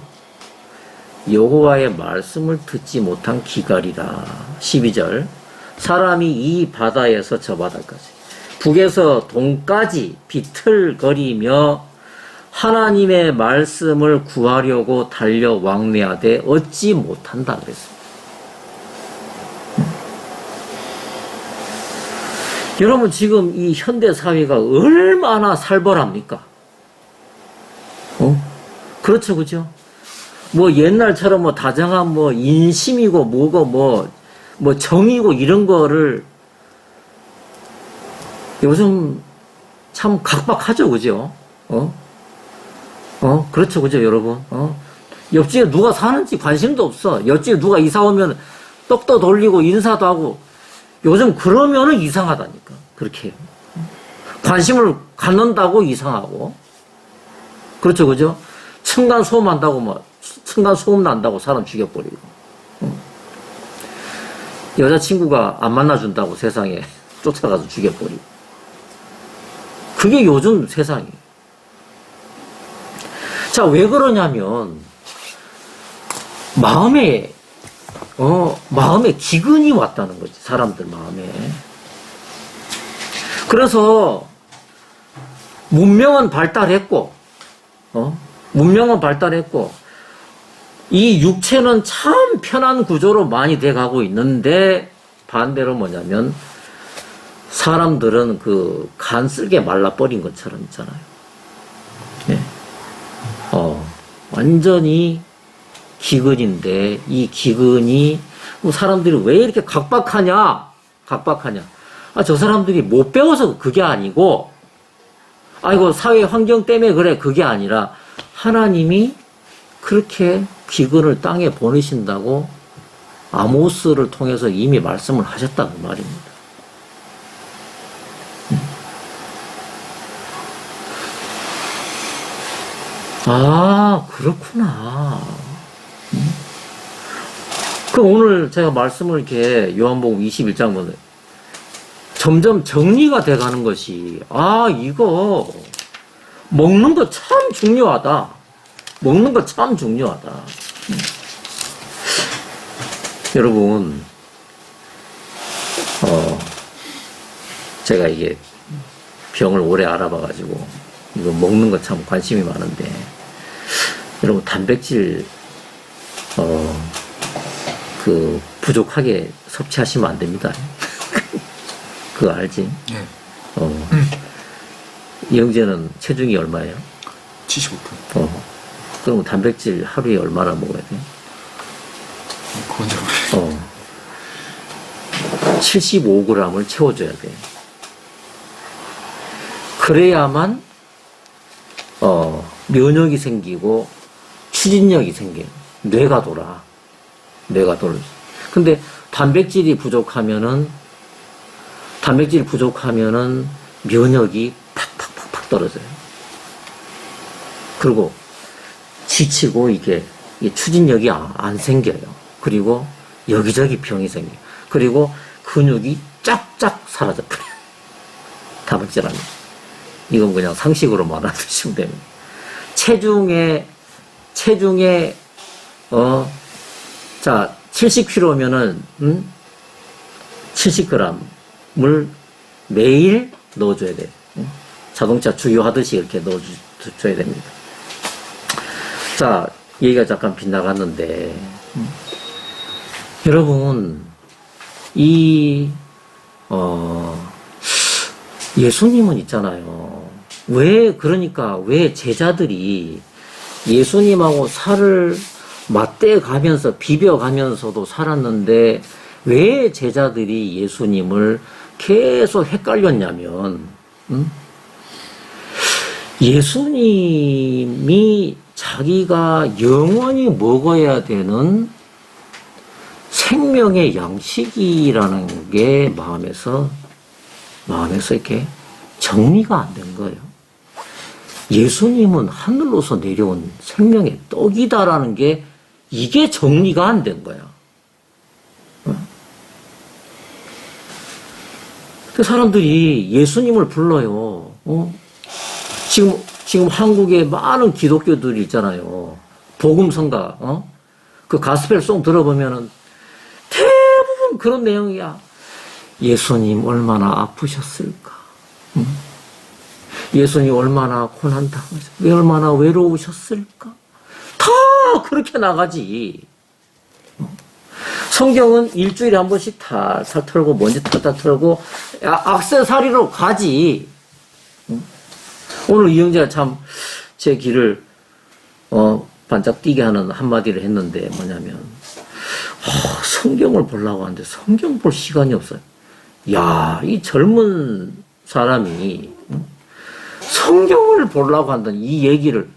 여호와의 말씀을 듣지 못한 기갈이라. 12절 사람이 이 바다에서 저 바다까지 북에서 동까지 비틀거리며 하나님의 말씀을 구하려고 달려 왕래하되 얻지 못한다 그랬습니다. 여러분 지금 이 현대 사회가 얼마나 살벌합니까? 그렇죠, 그죠? 옛날처럼 다정한 인심이고 뭐고 정이고 이런 거를 요즘 참 각박하죠, 그죠? 그렇죠, 그죠, 여러분? 옆집에 누가 사는지 관심도 없어. 옆집에 누가 이사 오면 떡도 돌리고 인사도 하고. 요즘 그러면은 이상하다니까. 그렇게 해요. 관심을 갖는다고 이상하고. 그렇죠, 그죠? 층간소음 한다고 뭐, 층간소음 난다고 사람 죽여버리고. 여자친구가 안 만나준다고 세상에 쫓아가서 죽여버리고. 그게 요즘 세상이에요. 자, 왜 그러냐면, 마음에 기근이 왔다는 거지, 사람들 마음에. 그래서, 문명은 발달했고, 이 육체는 참 편한 구조로 많이 돼가고 있는데, 반대로 뭐냐면, 사람들은 그 간 쓸게 말라버린 것처럼 있잖아요. 예. 완전히 기근인데, 이 기근이, 사람들이 왜 이렇게 각박하냐? 저 사람들이 못 배워서 그게 아니고, 아이고, 사회 환경 때문에 그래. 그게 아니라, 하나님이 그렇게 기근을 땅에 보내신다고 아모스를 통해서 이미 말씀을 하셨다는 말입니다. 아, 그렇구나. 그럼 오늘 제가 말씀을 이렇게 요한복음 21장 보면 점점 정리가 돼가는 것이, 이거 먹는 거 참 중요하다. 여러분, 제가 이게 병을 오래 알아봐가지고 이거 먹는 거 참 관심이 많은데, 여러분 단백질 부족하게 섭취하시면 안 됩니다. 그거 알지? 네. 영재는 체중이 얼마예요? 75kg. 그럼 단백질 하루에 얼마나 먹어야 돼? 그건 잘 모르겠어요. 75g을 채워줘야 돼. 그래야만 면역이 생기고 추진력이 생겨. 뇌가 돌아. 근데 단백질이 부족하면은 면역이 팍팍팍팍 떨어져요. 그리고 지치고 이게 추진력이 안 생겨요. 그리고 여기저기 병이 생겨요. 그리고 근육이 쫙쫙 사라져버려요. 단백질 아니에요. 이건 그냥 상식으로만 알아두시면 됩니다. 체중에 70kg면은 70g을 매일 넣어줘야 돼요. 자동차 주유하듯이 이렇게 넣어줘야 됩니다. 자, 얘기가 잠깐 빗나갔는데, 여러분, 예수님은 있잖아요. 왜 제자들이 예수님하고 살을 맞대가면서 비벼가면서도 살았는데, 왜 제자들이 예수님을 계속 헷갈렸냐면, 예수님이 자기가 영원히 먹어야 되는 생명의 양식이라는 게 마음에서 이렇게 정리가 안 된 거예요. 예수님은 하늘로서 내려온 생명의 떡이다라는 게 이게 정리가 안 된 거야. 그 사람들이 예수님을 불러요. 지금 한국에 많은 기독교들이 있잖아요. 복음성가, 그 가스펠송 들어보면은 대부분 그런 내용이야. 예수님 얼마나 아프셨을까? 예수님 얼마나 고난당하셨을까? 얼마나 외로우셨을까? 다 그렇게 나가지. 성경은 일주일에 한 번씩 탈탈 털고 먼지 탈탈 털고 액세서리로 가지. 오늘 이영재가 참 제 귀를 반짝 뛰게 하는 한마디를 했는데 뭐냐면 성경을 보려고 하는데 성경 볼 시간이 없어요. 야, 이 젊은 사람이 성경을 보려고 한다는 이 얘기를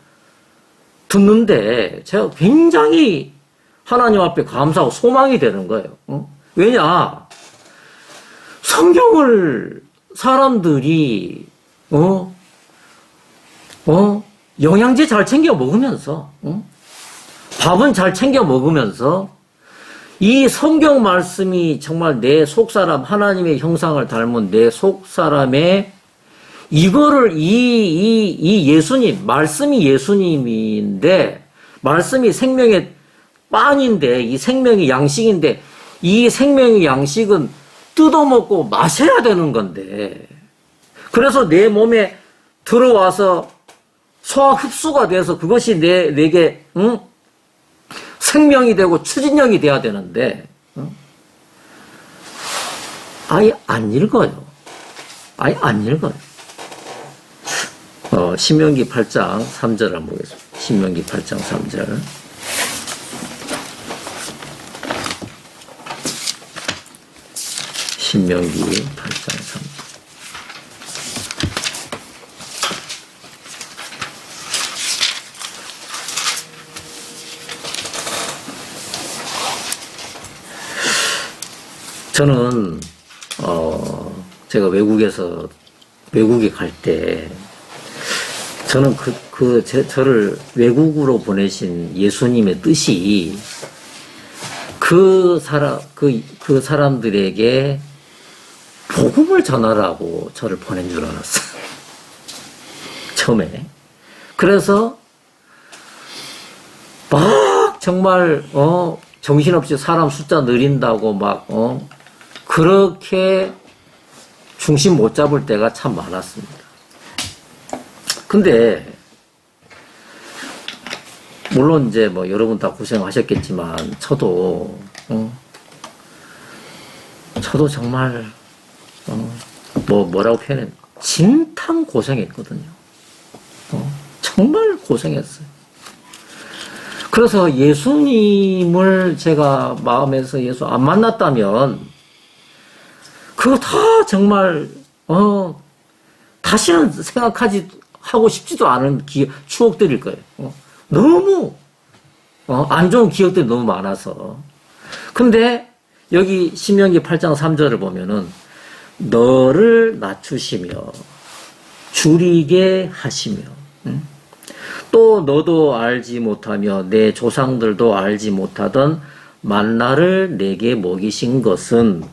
듣는데 제가 굉장히 하나님 앞에 감사하고 소망이 되는 거예요. 왜냐? 성경을 사람들이 영양제 잘 챙겨 먹으면서 밥은 잘 챙겨 먹으면서 이 성경 말씀이 정말 내 속사람 하나님의 형상을 닮은 내 속사람의 이거를 이 예수님 말씀이 예수님인데 말씀이 생명의 빵인데 이 생명의 양식인데 이 생명의 양식은 뜯어먹고 마셔야 되는 건데 그래서 내 몸에 들어와서 소화 흡수가 돼서 그것이 내게 생명이 되고 추진력이 돼야 되는데 아예 안 읽어요. 아예 안 읽어요. 신명기 8장 3절을 한번 보겠습니다. 신명기 8장 3절. 신명기 8장 3절. 저는 제가 외국에 갈 때 저는 저를 외국으로 보내신 예수님의 뜻이 그 사람들에게 복음을 전하라고 저를 보낸 줄 알았어요. 처음에. 그래서 막 정말 정신없이 사람 숫자 늘린다고 막 그렇게 중심 못 잡을 때가 참 많았습니다. 근데 물론 이제 뭐 여러분 다 고생하셨겠지만 저도 정말 뭐라고 표현해 진탕 고생했거든요. 정말 고생했어요. 그래서 예수님을 제가 마음에서 예수 안 만났다면 그거 다 정말 다시는 하고 싶지도 않은 추억들일 거예요. 너무 안 좋은 기억들이 너무 많아서. 근데 여기 신명기 8장 3절을 보면은 너를 낮추시며 줄이게 하시며 또 너도 알지 못하며 내 조상들도 알지 못하던 만나를 내게 먹이신 것은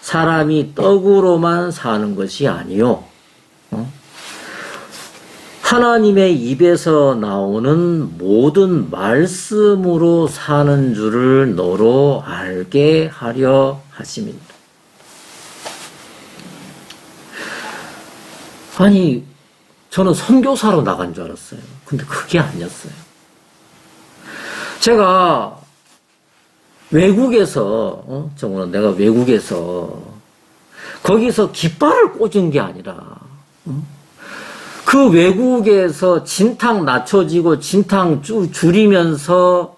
사람이 떡으로만 사는 것이 아니요 하나님의 입에서 나오는 모든 말씀으로 사는 줄을 너로 알게 하려 하심이니라. 아니 저는 선교사로 나간 줄 알았어요. 근데 그게 아니었어요. 제가 외국에서 정말 내가 외국에서 거기서 깃발을 꽂은 게 아니라 그 외국에서 진탕 낮춰지고 진탕 줄이면서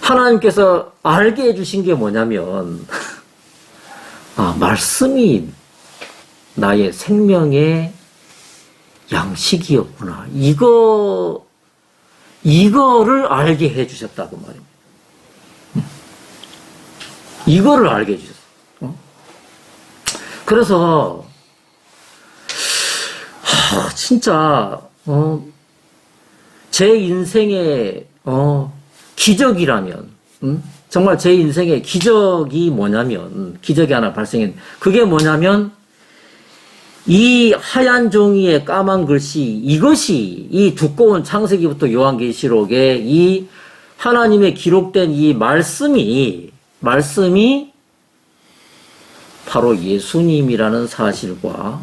하나님께서 알게 해주신 게 뭐냐면 말씀이 나의 생명의 양식이었구나. 이거를 알게 해주셨다고 말입니다. 이거를 알게 해주셨어요. 그래서 진짜 제 인생의 기적이라면 정말 제 인생의 기적이 뭐냐면 기적이 하나 발생했는데 그게 뭐냐면 이 하얀 종이에 까만 글씨 이것이 이 두꺼운 창세기부터 요한계시록에 이 하나님의 기록된 이 말씀이 바로 예수님이라는 사실과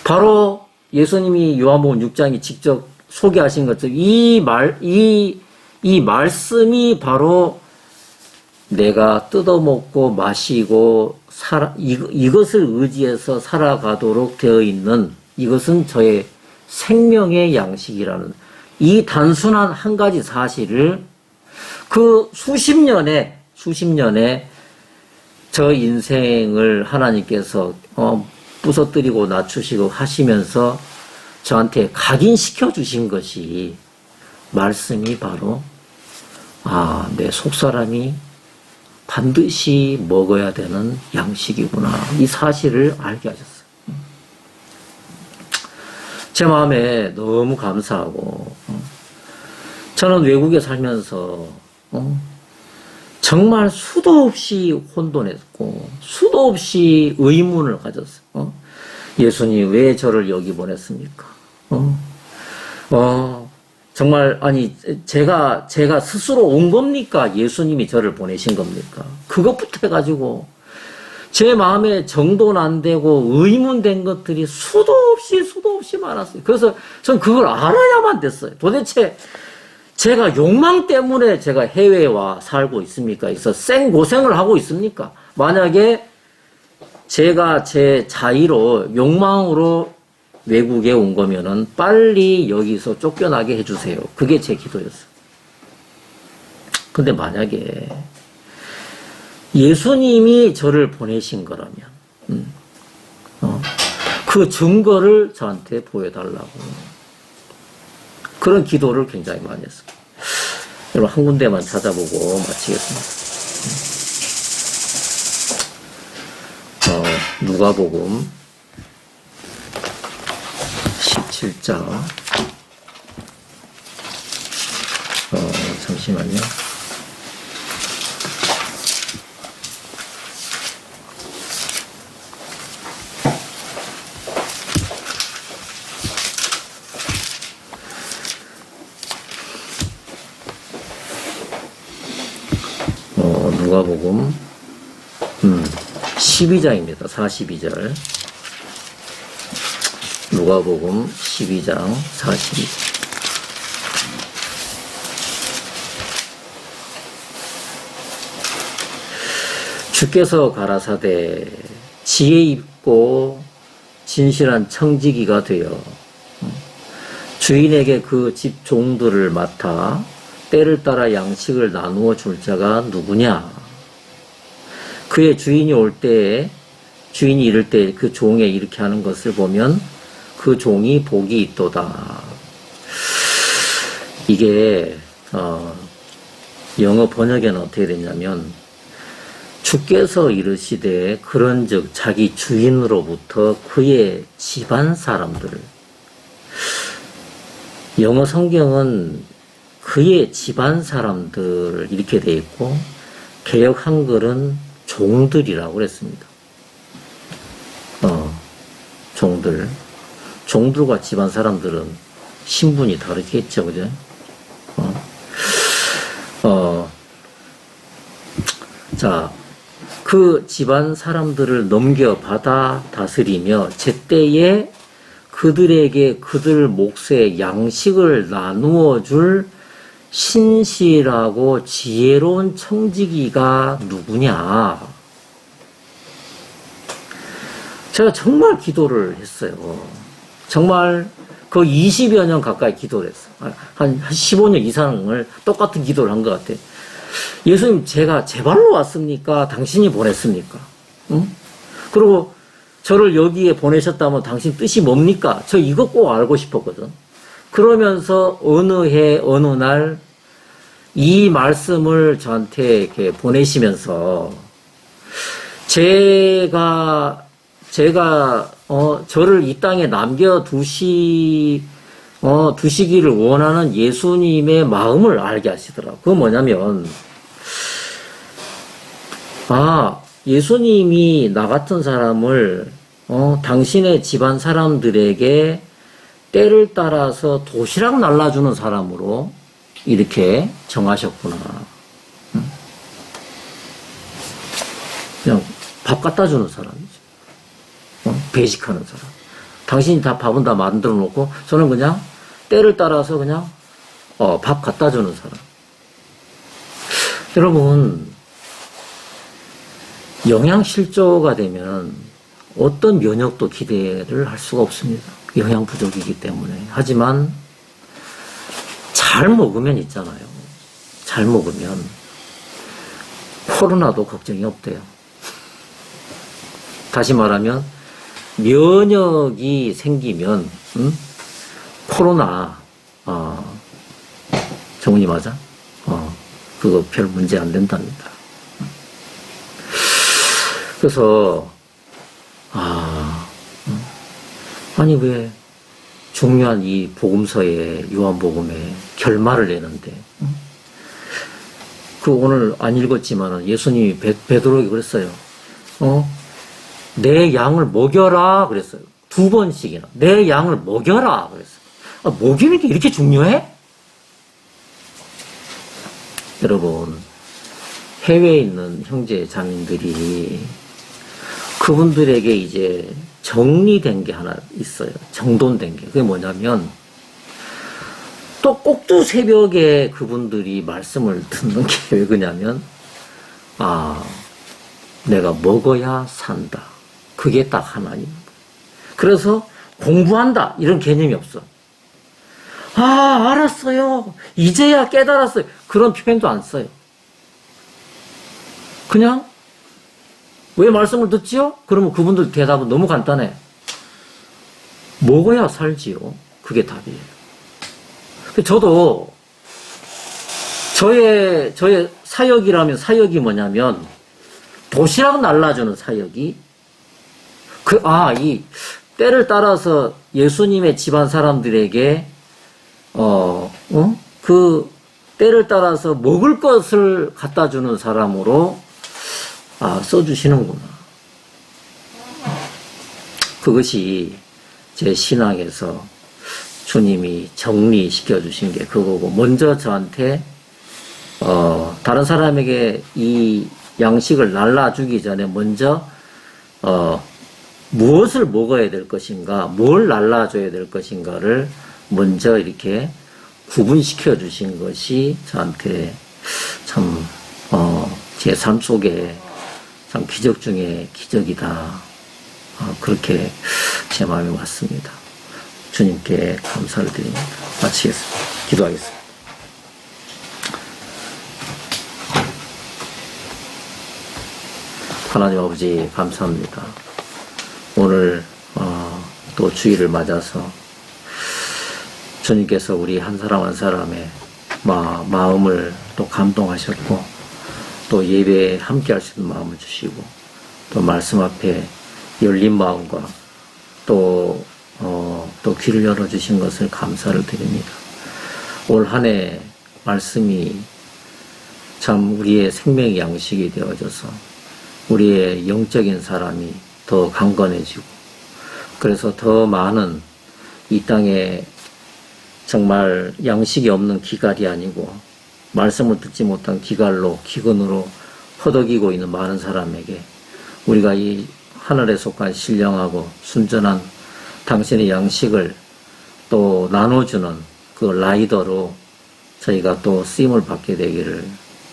바로 예수님이 요한복음 6장에 직접 소개하신 것처럼 이 말씀이 바로 내가 뜯어먹고 마시고 이것을 의지해서 살아가도록 되어 있는 이것은 저의 생명의 양식이라는 이 단순한 한 가지 사실을 그 수십 년에 저 인생을 하나님께서 부서뜨리고 낮추시고 하시면서 저한테 각인시켜 주신 것이 말씀이 바로 내 속사람이 반드시 먹어야 되는 양식이구나. 이 사실을 알게 하셨어요. 제 마음에 너무 감사하고 저는 외국에 살면서 정말 수도 없이 혼돈했고 수도 없이 의문을 가졌어요. 예수님 왜 저를 여기 보냈습니까? 정말 아니 제가 스스로 온 겁니까? 예수님이 저를 보내신 겁니까? 그것부터 해가지고 제 마음에 정돈 안 되고 의문된 것들이 수도 없이 많았어요. 그래서 전 그걸 알아야만 됐어요. 도대체 제가 욕망 때문에 제가 해외에 와 살고 있습니까? 그래서 생고생을 하고 있습니까? 만약에 제가 제 자의로 욕망으로 외국에 온 거면은 빨리 여기서 쫓겨나게 해주세요. 그게 제 기도였어요. 근데 만약에 예수님이 저를 보내신 거라면, 그 증거를 저한테 보여달라고. 그런 기도를 굉장히 많이 했어요. 여러분, 한 군데만 찾아보고 마치겠습니다. 누가복음 17장. 잠시만요. 누가복음 12장입니다. 42절. 누가복음 12장 42절. 주께서 가라사대 지혜 있고 진실한 청지기가 되어 주인에게 그 집 종들을 맡아 때를 따라 양식을 나누어 줄 자가 누구냐? 그의 주인이 올 때에 주인이 이를 때 그 종에 이렇게 하는 것을 보면 그 종이 복이 있도다. 이게 영어 번역에는 어떻게 되냐면 주께서 이르시되 그런즉 자기 주인으로부터 그의 집안 사람들을, 영어 성경은 그의 집안 사람들 이렇게 돼 있고 개역 한글은 종들이라고 그랬습니다. 종들과 집안 사람들은 신분이 다르겠죠, 그죠? 자, 그 집안 사람들을 넘겨받아 다스리며 제때에 그들에게 그들 몫의 양식을 나누어 줄 신실하고 지혜로운 청지기가 누구냐? 제가 정말 기도를 했어요. 정말 그 20여 년 가까이 기도를 했어요. 한 15년 이상을 똑같은 기도를 한 것 같아요. 예수님, 제가 제 발로 왔습니까? 당신이 보냈습니까? 응? 그리고 저를 여기에 보내셨다면 당신 뜻이 뭡니까? 저 이거 꼭 알고 싶었거든. 그러면서 어느 해, 어느 날 이 말씀을 저한테 이렇게 보내시면서 제가 저를 이 땅에 두시기를 원하는 예수님의 마음을 알게 하시더라고요. 그건 뭐냐면, 예수님이 나 같은 사람을, 당신의 집안 사람들에게 때를 따라서 도시락 날라주는 사람으로 이렇게 정하셨구나. 그냥 밥 갖다 주는 사람이죠. 배식하는 사람. 당신이 다 밥은 다 만들어 놓고 저는 그냥 때를 따라서 그냥 밥 갖다 주는 사람. 여러분, 영양실조가 되면 어떤 면역도 기대를 할 수가 없습니다. 영양 부족이기 때문에. 하지만 잘 먹으면 있잖아요. 잘 먹으면 코로나도 걱정이 없대요. 다시 말하면 면역이 생기면 코로나 정훈이 맞아? 그거 별 문제 안 된답니다. 그래서 아니 왜 중요한 이 복음서에 요한복음에 결말을 내는데 그 오늘 안 읽었지만은 예수님이 베드로에게 그랬어요. 내 양을 먹여라 그랬어요. 2번씩이나 내 양을 먹여라 그랬어요. 먹이는 게 이렇게 중요해? 여러분, 해외에 있는 형제 자매들이 그분들에게 이제 정리된 게 하나 있어요. 정돈된 게. 그게 뭐냐면 또 꼭두 새벽에 그분들이 말씀을 듣는 게 왜 그러냐면 내가 먹어야 산다. 그게 딱 하나입니다. 그래서 공부한다 이런 개념이 없어. 알았어요. 이제야 깨달았어요. 그런 표현도 안 써요. 그냥 왜 말씀을 듣지요? 그러면 그분들 대답은 너무 간단해. 먹어야 살지요. 그게 답이에요. 저도 저의 사역이라면 사역이 뭐냐면 도시락 날라주는 사역이 이 때를 따라서 예수님의 집안 사람들에게 그 때를 따라서 먹을 것을 갖다 주는 사람으로 써주시는구나. 그것이 제 신앙에서 주님이 정리시켜 주신 게 그거고, 먼저 저한테 다른 사람에게 이 양식을 날라주기 전에 먼저 무엇을 먹어야 될 것인가, 뭘 날라줘야 될 것인가를 먼저 이렇게 구분시켜 주신 것이 저한테 참 제 삶 속에 참 기적 중에 기적이다. 그렇게 제 마음에 왔습니다. 주님께 감사를 드립니다. 마치겠습니다. 기도하겠습니다. 하나님 아버지 감사합니다. 오늘 또 주일을 맞아서 주님께서 우리 한 사람 한 사람의 마음을 또 감동하셨고, 또 예배에 함께 할 수 있는 마음을 주시고, 또 말씀 앞에 열린 마음과 또 귀를 열어주신 것을 감사를 드립니다. 올 한 해 말씀이 참 우리의 생명의 양식이 되어져서 우리의 영적인 사람이 더 강건해지고, 그래서 더 많은 이 땅에 정말 양식이 없는 기갈이 아니고 말씀을 듣지 못한 기근으로 허덕이고 있는 많은 사람에게 우리가 이 하늘에 속한 신령하고 순전한 당신의 양식을 또 나눠주는 그 라이더로 저희가 또 쓰임을 받게 되기를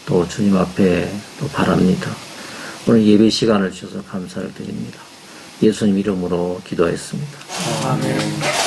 또 주님 앞에 또 바랍니다. 오늘 예배 시간을 주셔서 감사를 드립니다. 예수님 이름으로 기도했습니다. 아멘.